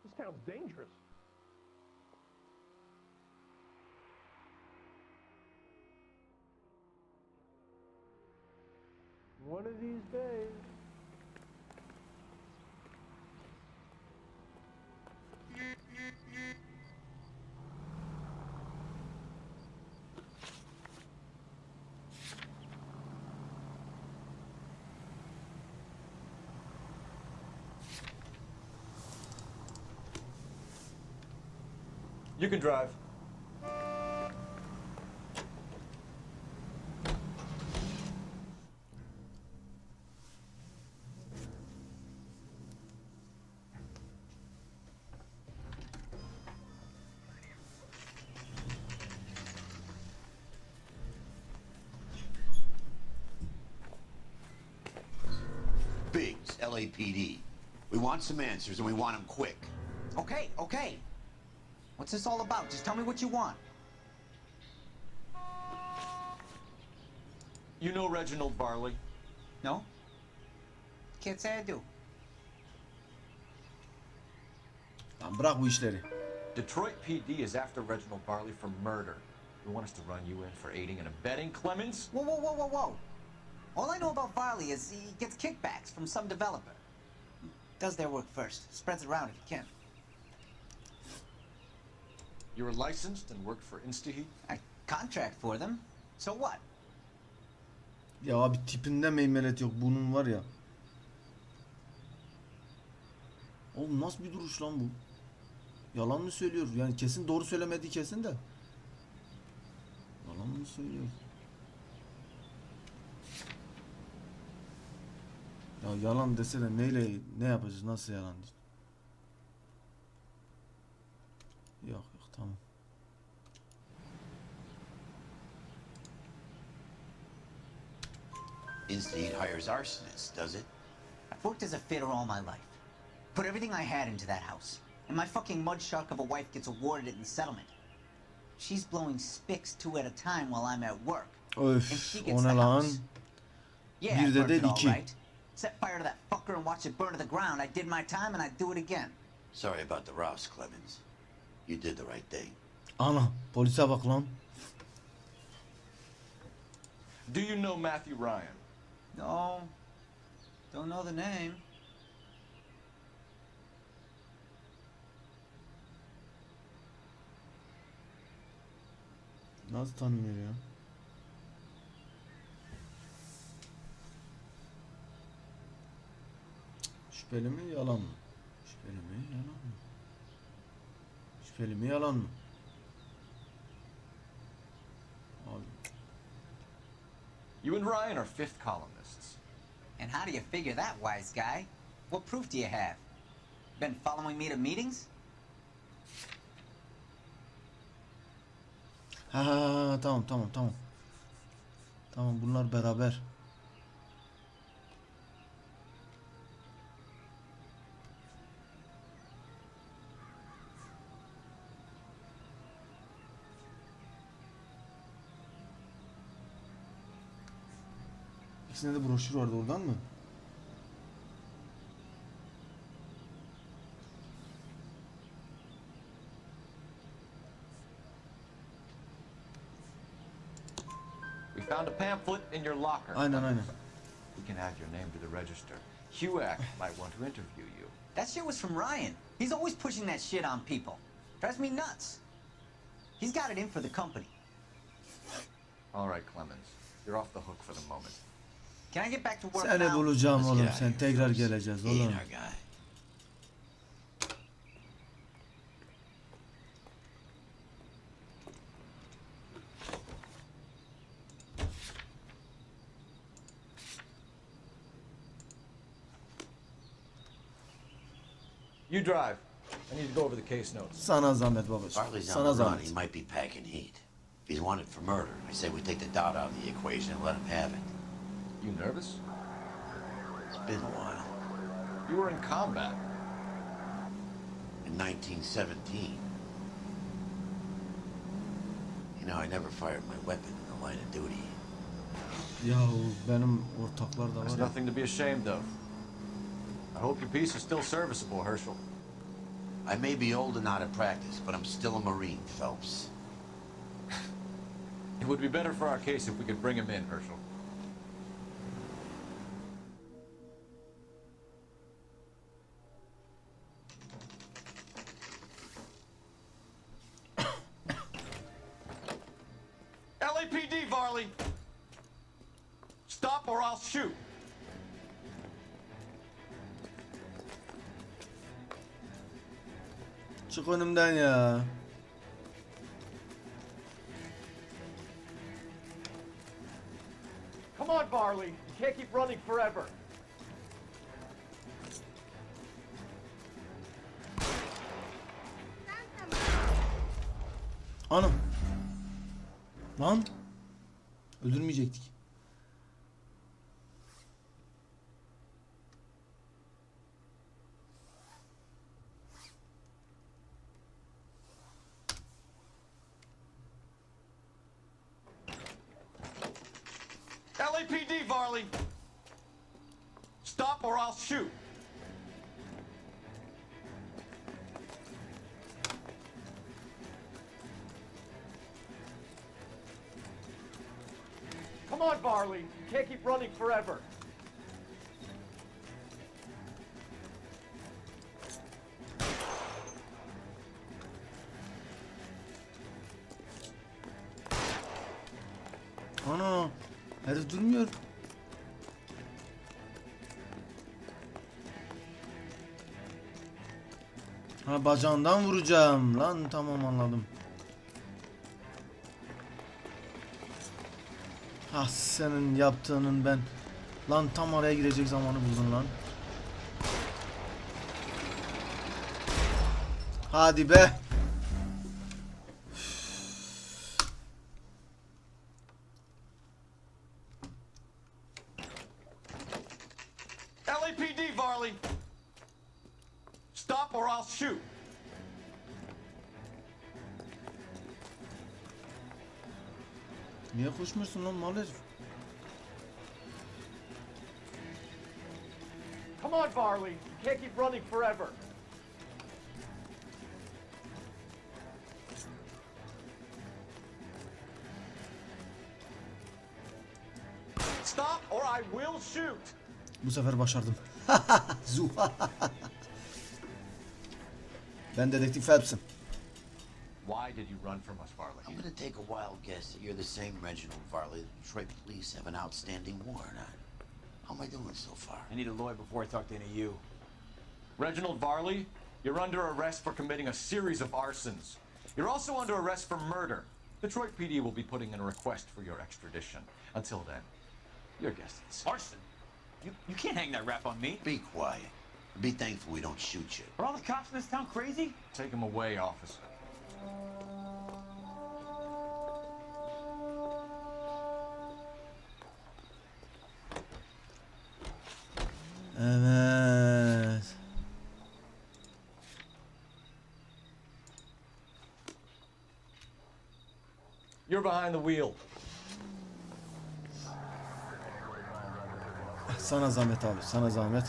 Speaker 13: This town's dangerous. One of these days.
Speaker 6: You can drive.
Speaker 4: Biggs, LAPD. We want some answers and we want them quick.
Speaker 19: Okay, okay. What's this all about? Just tell me what you want.
Speaker 6: You know Reginald Barley?
Speaker 19: No? Can't say I do.
Speaker 2: Lan bırak bu işleri.
Speaker 6: Detroit PD is after Reginald Barley for murder. We want us to run you in for aiding and abetting Clemens?
Speaker 19: Whoa, whoa, whoa, whoa, whoa. All I know about Varley is he gets kickbacks from some developer. He does their work first, spreads it around if he can.
Speaker 6: You were licensed and worked for InstaHeat?
Speaker 19: I contract for them. So what?
Speaker 2: Ya abi tipinde meymenet yok. Bunun var ya. Oğlum nasıl bir duruş lan bu? Yalan mı söylüyor? Yani kesin doğru söylemediği kesin de. Yalan mı söylüyor? Ya yalan dese de neyle ne yapacağız? Nasıl yalan diyor? Yok yok tamam.
Speaker 4: InstaHeat hires arsonists, does it?
Speaker 19: I've worked as a fitter all my life. Put everything I had into that house. And my fucking mud shark of a wife gets awarded it in settlement. She's blowing spics 2 at a time while I'm at work.
Speaker 2: Öf,
Speaker 19: And she gets
Speaker 2: o ne
Speaker 19: the
Speaker 2: lan?
Speaker 19: house. Yeah,
Speaker 2: Bir
Speaker 19: I
Speaker 2: de
Speaker 19: worked
Speaker 2: değil,
Speaker 19: it all
Speaker 2: 2.
Speaker 19: right. Set fire to that fucker and watch it burn to the ground. I did my time and I'd do it again.
Speaker 4: Sorry about the Rouse, Clemens. You did the right thing.
Speaker 2: Ana polise bak lan.
Speaker 6: Do you know Matthew Ryan?
Speaker 19: No. Don't know the name.
Speaker 2: Nasıl tanımıyor ya? Şüpheli mi yalan mı? Şüpheli mi yalan mı? Şüpheli mi yalan mı? Abi.
Speaker 6: You and Ryan are fifth columnists.
Speaker 19: And how do you figure that, wise guy? What proof do you have? Been following me to meetings?
Speaker 2: Ha tamam. Tamam bunlar beraber. İkisinde de broşür vardı oradan mı?
Speaker 6: We found a pamphlet in your locker.
Speaker 2: Aynen.
Speaker 6: We can add your name to the register. HUAC might want to interview you.
Speaker 19: That shit was from Ryan. He's always pushing that shit on people. Drives me nuts. He's got it in for the company.
Speaker 6: All right, Clemens. You're off the hook for the moment.
Speaker 19: Can I get back to work
Speaker 2: Seni
Speaker 19: now?
Speaker 2: bulacağım
Speaker 4: Let's
Speaker 2: oğlum.
Speaker 4: get out
Speaker 2: Sen
Speaker 4: of here
Speaker 2: tekrar
Speaker 4: first.
Speaker 2: geleceğiz
Speaker 4: He ain't
Speaker 2: oğlum.
Speaker 4: our guy.
Speaker 6: You drive. I need to go over the case notes.
Speaker 2: Sana zahmet babacığım.
Speaker 4: Barley's on
Speaker 2: Sana
Speaker 4: the run. He
Speaker 2: zahmet.
Speaker 4: might be packing heat. If he's wanted for murder, I say we take the doubt out of the equation and let him have it.
Speaker 6: You nervous?
Speaker 4: It's been a while.
Speaker 6: You were in combat.
Speaker 4: In 1917. You know, I never fired my weapon in the line of duty.
Speaker 2: Yahu benim ortaklar da
Speaker 6: There's
Speaker 2: var ya.
Speaker 6: nothing to be ashamed of. I hope your piece is still serviceable, Herschel.
Speaker 4: I may be old and out of practice, but I'm still a Marine, Phelps.
Speaker 6: It would be better for our case if we could bring him in, Herschel. LAPD, Varley! Stop or I'll shoot!
Speaker 2: Çık önümden ya.
Speaker 17: Come on, Varley. You can't keep running forever.
Speaker 2: Anam. Lan. Öldürmeyecektik.
Speaker 6: LAPD, Varley! Stop or I'll shoot!
Speaker 17: Come on, Varley. You can't keep running forever.
Speaker 2: Ana. Herif durmuyor. Ha, bacağından vuracağım. Lan tamam, anladım. Ha, senin yaptığının ben. Lan tam araya girecek zamanı buldun lan. Hadi be.
Speaker 6: LAPD, Varley! Stop or I'll shoot!
Speaker 2: Niye koşmuyorsun lan mal herif?
Speaker 17: Come on, Varley. You can't keep running forever.
Speaker 6: Stop or I will shoot!
Speaker 2: Bu sefer başardım. Zuha. Ben dedektif Phelps'im.
Speaker 6: Why did you run from us, Varley?
Speaker 4: I'm gonna take a wild guess that you're the same Reginald Varley the Detroit police have an outstanding warrant on. How am I doing so far?
Speaker 20: I need a lawyer before I talk to any of you.
Speaker 6: Reginald Varley, you're under arrest for committing a series of arsons. You're also under arrest for murder. Detroit PD will be putting in a request for your extradition. Until then, your guess is...
Speaker 20: Arson? You can't hang that rap on me.
Speaker 4: Be quiet. Be thankful we don't shoot you.
Speaker 20: Are all the cops in this town crazy?
Speaker 6: Take him away, officer.
Speaker 2: Evet.
Speaker 6: You're behind the wheel.
Speaker 2: Sana zahmet abi, sana zahmet.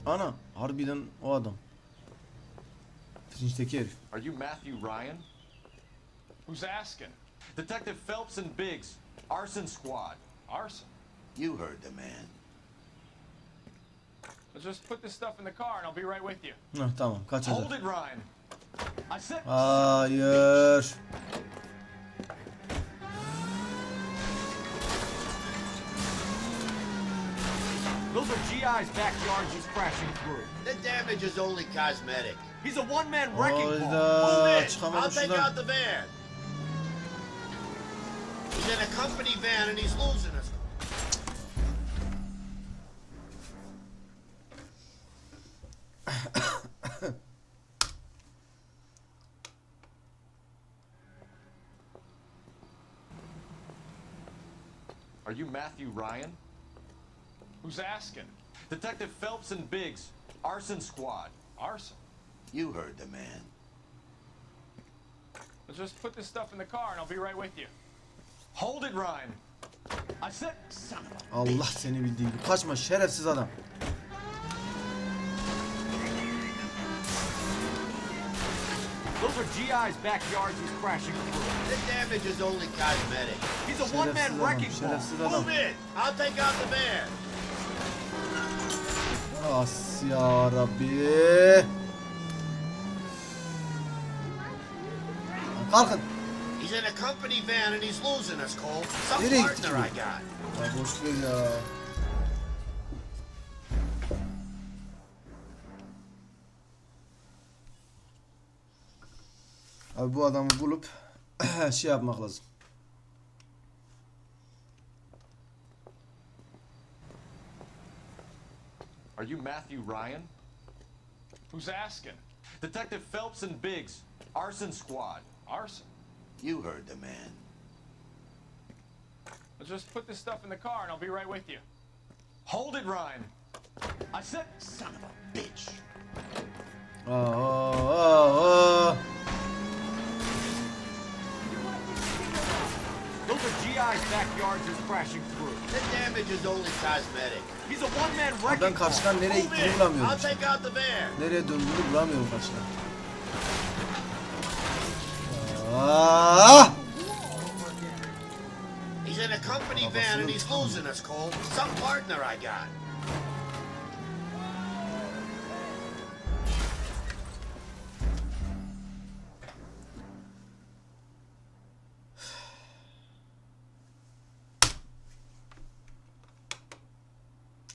Speaker 2: Ana, harbiden o adam. Fringe'deki herif.
Speaker 6: Are you Matthew Ryan?
Speaker 9: Who's asking?
Speaker 6: Detective Phelps and Biggs, arson squad.
Speaker 9: Arson?
Speaker 4: You heard the man.
Speaker 9: Let's just put this stuff in the car and I'll be right with you.
Speaker 2: Heh, tamam, kaçacak.
Speaker 6: Hold it, Ryan. I said...
Speaker 2: Hayır.
Speaker 6: Those are GI's backyards he's crashing through.
Speaker 4: The damage is only cosmetic.
Speaker 6: He's a one-man wrecking ball.
Speaker 2: Hayda,
Speaker 4: I'll
Speaker 2: çıkamadım
Speaker 4: take
Speaker 2: şuradan.
Speaker 4: out the van. He's in a company van and he's losing us.
Speaker 6: Are you Matthew Ryan?
Speaker 9: Who's asking?
Speaker 6: Detective Phelps and Biggs, arson squad.
Speaker 9: Arson?
Speaker 4: You heard the man.
Speaker 9: Let's just put this stuff in the car and I'll be right with you.
Speaker 6: Hold it, Ryan. I said... Son of a...
Speaker 2: Allah seni bildiği gibi. Kaçma şerefsiz adam.
Speaker 6: Those are GI's backyards he's crashing through.
Speaker 4: The damage is only cosmetic.
Speaker 6: He's a one-man wrecking ball.
Speaker 2: Şerefsiz adam.
Speaker 4: Move in. I'll take out the van.
Speaker 2: As ya Rabbi. Kalkın.
Speaker 4: He's in a company van and he's losing us, Cole. Some
Speaker 2: Nereye
Speaker 4: partner
Speaker 2: gitti
Speaker 4: I
Speaker 2: bu?
Speaker 4: got.
Speaker 2: Ya boş ver ya. Abi bu adamı bulup şey yapmak lazım.
Speaker 6: Are you Matthew Ryan?
Speaker 17: Who's asking?
Speaker 6: Detective Phelps and Biggs, arson squad.
Speaker 17: Arson?
Speaker 4: You heard the man.
Speaker 17: Let's just put this stuff in the car and I'll be right with you.
Speaker 6: Hold it, Ryan.
Speaker 4: I said, son of a bitch.
Speaker 17: Those are GI's backyards just crashing through.
Speaker 4: The damage is only cosmetic.
Speaker 17: He's a one-man
Speaker 2: Ben
Speaker 17: wrecking
Speaker 2: karşıdan nereye
Speaker 4: Move
Speaker 2: gittiğini
Speaker 4: in.
Speaker 2: bulamıyorum.
Speaker 4: I'll take out the van.
Speaker 2: Nereye döndüğünü bulamıyorum karşıdan. Ah!
Speaker 4: He's in a company van and he's losing us, Cole. Some partner I got.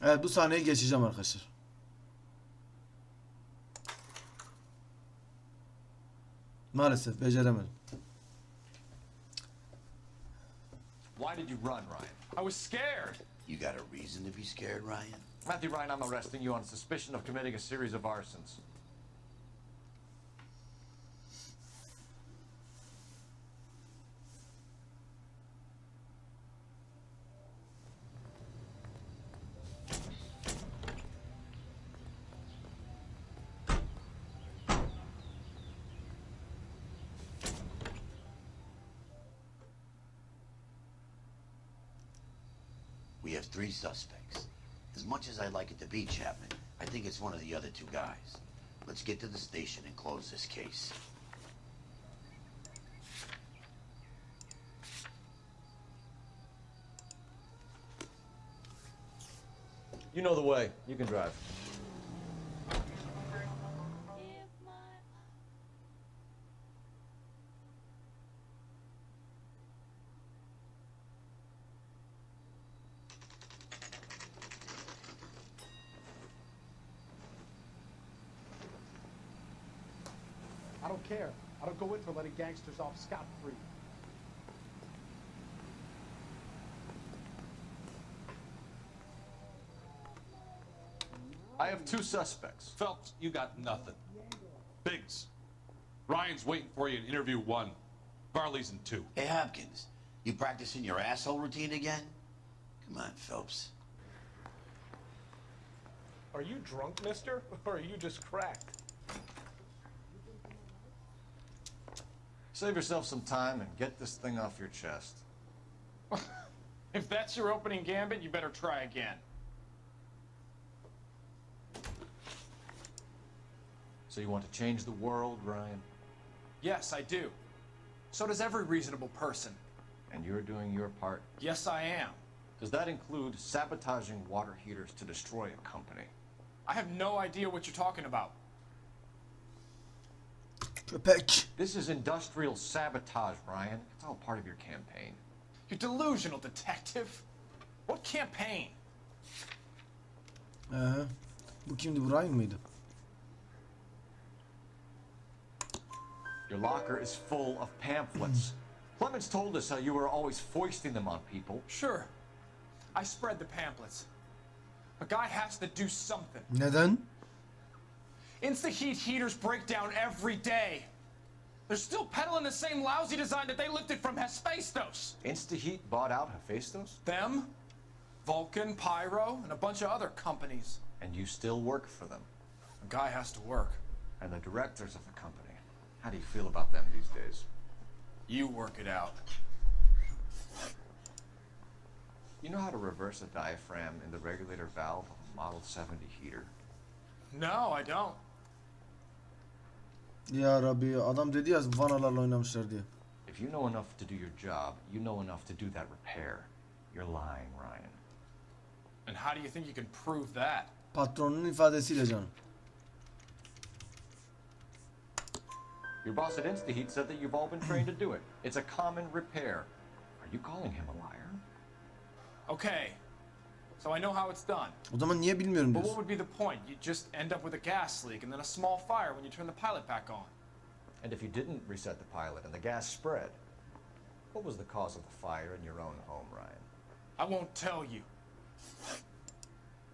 Speaker 2: Evet, bu sahneyi geçeceğim arkadaşlar. Maalesef beceremedim.
Speaker 6: Why did you run, Ryan?
Speaker 17: I was scared.
Speaker 4: You got a reason to be scared, Ryan?
Speaker 6: Matthew Ryan, I'm arresting you on suspicion of committing a series of arsons.
Speaker 4: We have 3 suspects. As much as I'd like it to be Chapman, I think it's one of the other 2 guys. Let's get to the station and close this case.
Speaker 6: You know the way. You can drive.
Speaker 10: I don't care. I don't go in for letting gangsters off scot-free.
Speaker 6: I have 2 suspects.
Speaker 3: Phelps, you got nothing. Biggs, Ryan's waiting for you in interview 1. Varley's in 2.
Speaker 4: Hey, Hopkins, you practicing your asshole routine again? Come on, Phelps.
Speaker 17: Are you drunk, mister? Or are you just cracked?
Speaker 6: Save yourself some time and get this thing off your chest.
Speaker 17: If that's your opening gambit, you better try again.
Speaker 6: So you want to change the world, Ryan?
Speaker 17: Yes, I do. So does every reasonable person.
Speaker 6: And you're doing your part?
Speaker 17: Yes, I am.
Speaker 6: Does that include sabotaging water heaters to destroy a company?
Speaker 17: I have no idea what you're talking about.
Speaker 2: Köpek.
Speaker 6: This is industrial sabotage, Ryan. It's all part of your campaign.
Speaker 17: You delusional detective. What campaign?
Speaker 2: Bu kimdi, Brian mıydı?
Speaker 6: Your locker is full of pamphlets. Clemens told us how you were always foisting them on people.
Speaker 17: Sure. I spread the pamphlets. A guy has to do something.
Speaker 2: Neden?
Speaker 17: Insta-heat heaters break down every day. They're still peddling the same lousy design that they lifted from Hephaestus.
Speaker 6: Insta-heat bought out Hephaestus?
Speaker 17: Them, Vulcan, Pyro, and a bunch of other companies.
Speaker 6: And you still work for them.
Speaker 17: A guy has to work.
Speaker 6: And the directors of the company. How do you feel about them these days?
Speaker 17: You work it out.
Speaker 6: You know how to reverse a diaphragm in the regulator valve of a Model 70 heater?
Speaker 17: No, I don't.
Speaker 2: Ya Rabbi, adam dedi ya vanalarla oynamışlar diye.
Speaker 6: If you know enough to do your job, you know enough to do that repair. You're lying, Ryan.
Speaker 17: And how do you think you can prove that?
Speaker 2: Patronun ifadesiyle canım.
Speaker 6: Your boss at InstaHeat said that you've all been trained to do it. It's a common repair. Are you calling him a liar?
Speaker 17: Okay. So I know how it's done.
Speaker 2: O zaman niye bilmiyorum
Speaker 17: But what
Speaker 2: diyorsun.
Speaker 17: would be the point? You just end up with a gas leak and then a small fire when you turn the pilot back on.
Speaker 6: And if you didn't reset the pilot and the gas spread, what was the cause of the fire in your own home, Ryan?
Speaker 17: I won't tell you.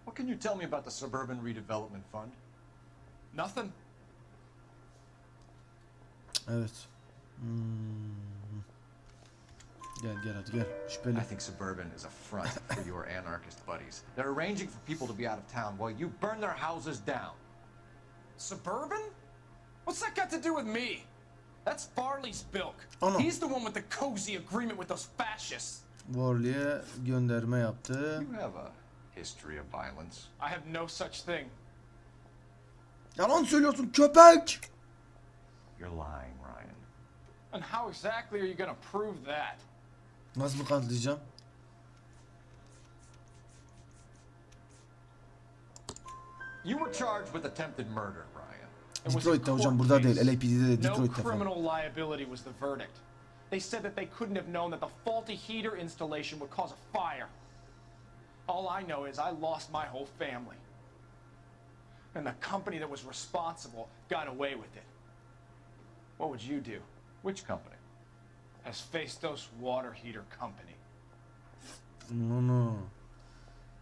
Speaker 6: What can you tell me about the Suburban Redevelopment Fund?
Speaker 17: Nothing.
Speaker 1: Evet. Gel hadi gel. Şüpheli.
Speaker 6: I think Suburban is a front for your anarchist buddies. They're arranging for people to be out of town while you burn their houses down.
Speaker 17: Suburban? What's that got to do with me? That's Farley's bilk.
Speaker 1: Ana.
Speaker 17: He's the one with the cozy agreement with those fascists.
Speaker 1: Warley'e gönderme yaptı.
Speaker 6: You have a history of violence.
Speaker 17: I have no such thing.
Speaker 1: Yalan söylüyorsun köpek.
Speaker 6: You're lying, Ryan.
Speaker 17: And how exactly are you gonna prove that?
Speaker 1: Nasıl kanıtlayacağım?
Speaker 6: You were charged with attempted murder, Ryan.
Speaker 1: Detroit'te hocam, burada değil. LAPD'de de,
Speaker 17: No
Speaker 1: Detroit'te falan.
Speaker 17: criminal liability was the verdict. They said that they couldn't have known that the faulty heater installation would cause a fire. All I know is I lost my whole family. And the company that was responsible got away with it. What would you do?
Speaker 6: Which company?
Speaker 17: Hephaestus Water Heater Company.
Speaker 1: No.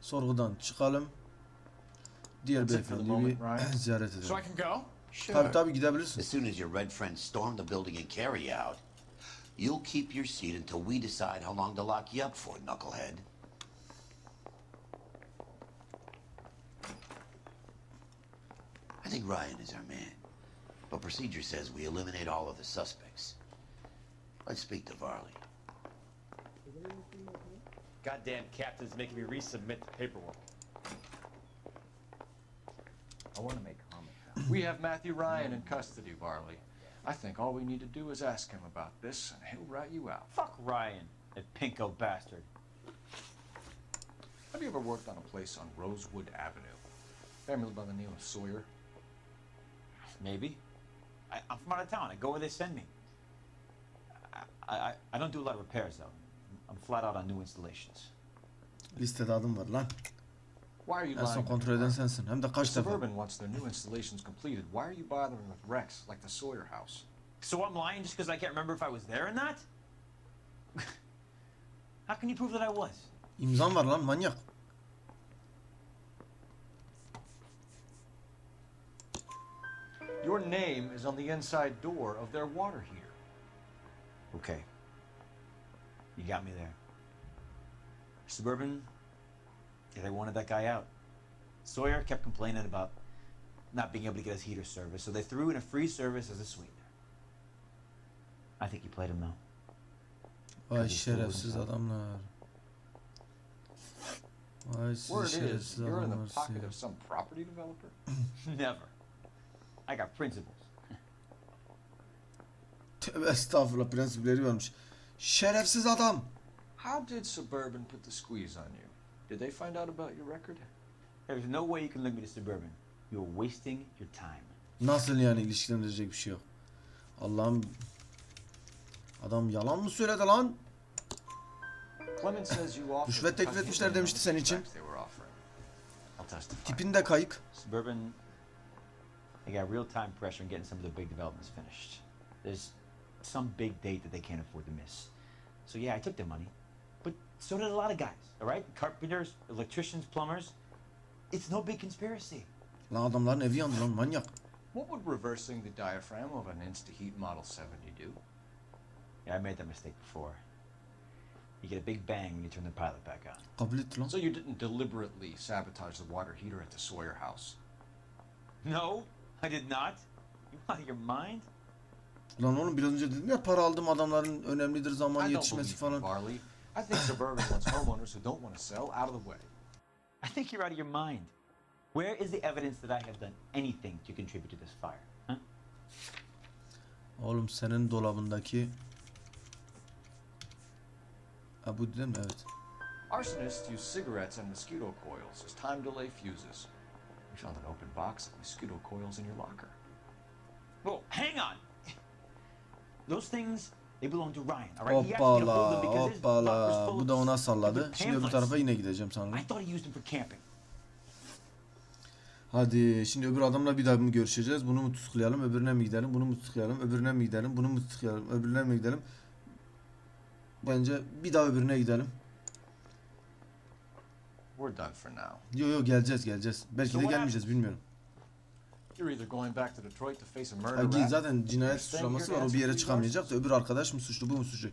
Speaker 1: Sorgudan çıkalım. Diğer beyefendiyi bir ziyaret edelim.
Speaker 17: So I can go?
Speaker 1: Sure. Tabii gidebilirsin.
Speaker 4: As soon as your red friends storm the building and carry out, you'll keep your seat until we decide how long to lock you up for, knucklehead. I think Ryan is our man, but procedure says we eliminate all of the suspects. Let's speak to Varley.
Speaker 20: Goddamn captain's making me resubmit the paperwork. I want to make comment.
Speaker 6: We have Matthew Ryan in custody, Varley. I think all we need to do is ask him about this, and he'll rat you out.
Speaker 20: Fuck Ryan, that pinko bastard.
Speaker 6: Have you ever worked on a place on Rosewood Avenue? Family by the name of Sawyer?
Speaker 20: Maybe. I'm from out of town. I go where they send me. I don't do a lot of repairs, though. I'm flat out on new installations.
Speaker 1: Listede adım var lan.
Speaker 6: Why are you
Speaker 1: En son
Speaker 6: lying?
Speaker 1: kontrol eden sensin. Hem de kaç defa.
Speaker 6: Suburban wants their new installations completed. Why are you bothering with wrecks like the Sawyer house?
Speaker 20: So I'm lying just because I can't remember if I was there or not? How can you prove that I was?
Speaker 1: İmzan var lan manyak.
Speaker 6: Your name is on the inside door of their water heater.
Speaker 20: Okay. You got me there. Suburban, yeah, they wanted that guy out. Sawyer kept complaining about not being able to get his heater service, so they threw in a free service as a sweetener. I think you played him though.
Speaker 1: Vay şerefsiz adamlar. Vay siz
Speaker 6: Word is,
Speaker 1: şerefsiz
Speaker 6: you're in the
Speaker 1: adamlar.
Speaker 6: pocket of some property developer?
Speaker 20: Never. I got principles.
Speaker 1: Tövbe estağfurullah, prensipleri varmış. Şerefsiz adam.
Speaker 6: How did Suburban put the squeeze on you? Did they find out about your record?
Speaker 20: There's no way you can link me to Suburban. You're wasting your time.
Speaker 1: Nasıl yani, ilişkilendirecek bir şey yok. Allah'ım. Adam yalan mı söyledi lan? Rüşvet teklif etmişler demişti senin için. Tipin de kayık.
Speaker 20: Suburban, they got real time pressure on getting some of the big developments finished. There's some big date that they can't afford to miss. So yeah, I took their money. But so did a lot of guys, all right? Carpenters, electricians, plumbers. It's no big conspiracy.
Speaker 1: Lan adamların evi yandı lan, manyak.
Speaker 6: What would reversing the diaphragm of an Instaheat Model 70 do?
Speaker 20: Yeah, I made that mistake before. You get a big bang when you turn the pilot back on.
Speaker 1: Kabul etti lan.
Speaker 6: So you didn't deliberately sabotage the water heater at the Sawyer house?
Speaker 20: No, I did not. You out of your mind?
Speaker 1: Lan oğlum, biraz önce dedim ya, para aldım adamların, önemlidir zaman yetişmesi falan.
Speaker 6: Varley. I think Suburban wants homeowners who don't want to sell out of the way.
Speaker 20: I think you're out of your mind. Where is the evidence that I have done anything to contribute to this fire? Huh?
Speaker 1: Oğlum senin dolabındaki... Ha bu değil mi? Evet.
Speaker 6: Arsonists use cigarettes and mosquito coils as time delay fuses. We found an open box of mosquito coils in your locker.
Speaker 20: Whoa, hang on! Those things, they belong to Ryan, all right?
Speaker 1: Hoppala, hoppala. Bu da ona salladı. Şimdi öbür tarafa yine gideceğim sanırım.
Speaker 20: I thought he used them for camping.
Speaker 1: Hadi şimdi öbür adamla bir daha mı görüşeceğiz? Bunu mu tutuklayalım? Öbürüne mi gidelim? Bunu mu tutuklayalım? Öbürüne mi gidelim? Bunu mu tutuklayalım? Öbürüne mi gidelim? Bence bir daha öbürüne gidelim.
Speaker 6: We're done for now.
Speaker 1: Yo geleceğiz. Belki de gelmeyeceğiz bilmiyorum.
Speaker 6: You're either going back to Detroit to face a murder
Speaker 1: Hayır,
Speaker 6: rap.
Speaker 1: zaten cinayet suçlaması var. O bir yere çıkamayacak da öbür arkadaş mı suçlu, bu mu suçlu?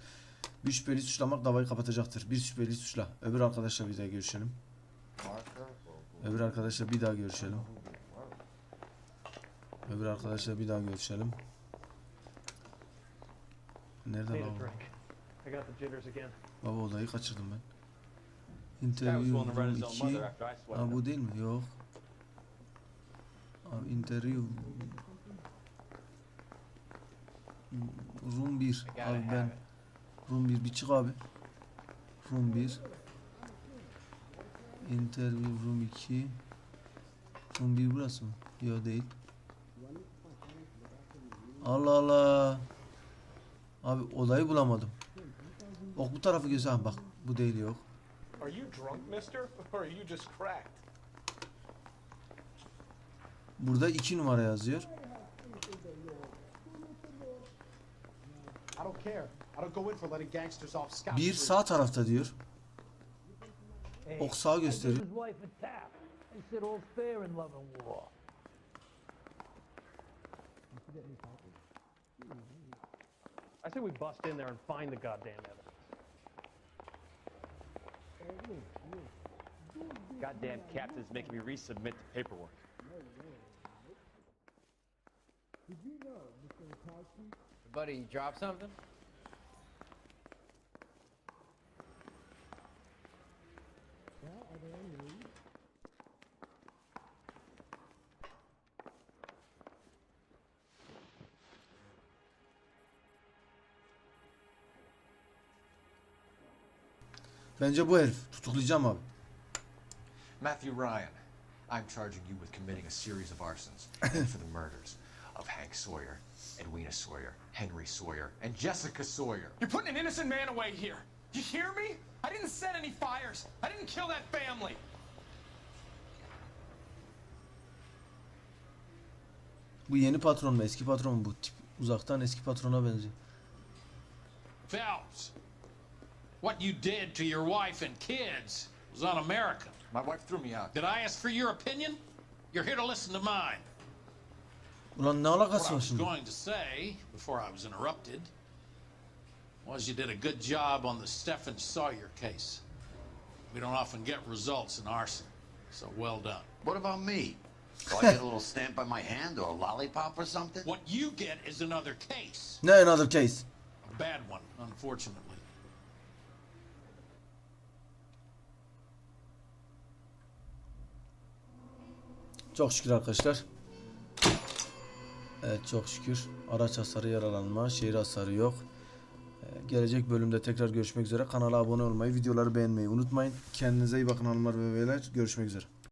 Speaker 1: Bir şüpheli suçlamak davayı kapatacaktır. Bir şüpheli suçla. Öbür arkadaşla bir daha görüşelim. Öbür arkadaşla bir daha görüşelim. Öbür arkadaşla bir daha görüşelim. Nerede lan? Baba odayı kaçırdım ben. Interview 2. Ha bu değil mi? Yok. Abi interview. Room 1. Abi ben. Room 1 bir çık abi. Room 1. Interview room 2. Room 1 burası mı? Yok değil. Allah Allah. Abi odayı bulamadım. Ok bu tarafı göster. Bak bu değil yok.
Speaker 17: Are you drunk, mister? Or are you just cracked?
Speaker 1: Burada 2 numara yazıyor.
Speaker 10: I don't care. I don't go in for letting gangsters off scot.
Speaker 1: Bir sağ tarafta diyor. Ok sağa gösteriyor.
Speaker 13: I say we bust in there and find the goddamn evidence.
Speaker 21: Goddamn captain's making me resubmit the paperwork.
Speaker 15: Buddy, you drop something?
Speaker 1: Bence bu herif. Tutuklayacağım abi.
Speaker 6: Matthew Ryan, I'm charging you with committing a series of arsons and for the murders of Hank Sawyer, Edwina Sawyer, Henry Sawyer, and Jessica Sawyer.
Speaker 17: You're putting an innocent man away here. You hear me? I didn't set any fires. I didn't kill that family.
Speaker 1: Bu yeni patron mu? Eski patron mu bu? Tip uzaktan eski patrona benziyor.
Speaker 3: Phelps, what you did to your wife and kids was un-American.
Speaker 6: My wife threw me out.
Speaker 3: Did I ask for your opinion? You're here to listen to mine.
Speaker 1: Ulan ne
Speaker 3: What
Speaker 1: alakası
Speaker 3: I
Speaker 1: var
Speaker 3: was
Speaker 1: şimdi?
Speaker 3: going to say, before I was interrupted, was you did a good job on the Stephen Sawyer case. We don't often get results in arson, so well done.
Speaker 4: What about me? Do I get a little stamp on my hand or a lollipop or something?
Speaker 3: What you get is another case.
Speaker 1: Ne another case?
Speaker 3: A bad one, unfortunately.
Speaker 1: Çok şükür arkadaşlar. Evet çok şükür. Araç hasarı, yaralanma, şehir hasarı yok. Gelecek bölümde tekrar görüşmek üzere. Kanala abone olmayı, videoları beğenmeyi unutmayın. Kendinize iyi bakın hanımlar ve beyler. Görüşmek üzere.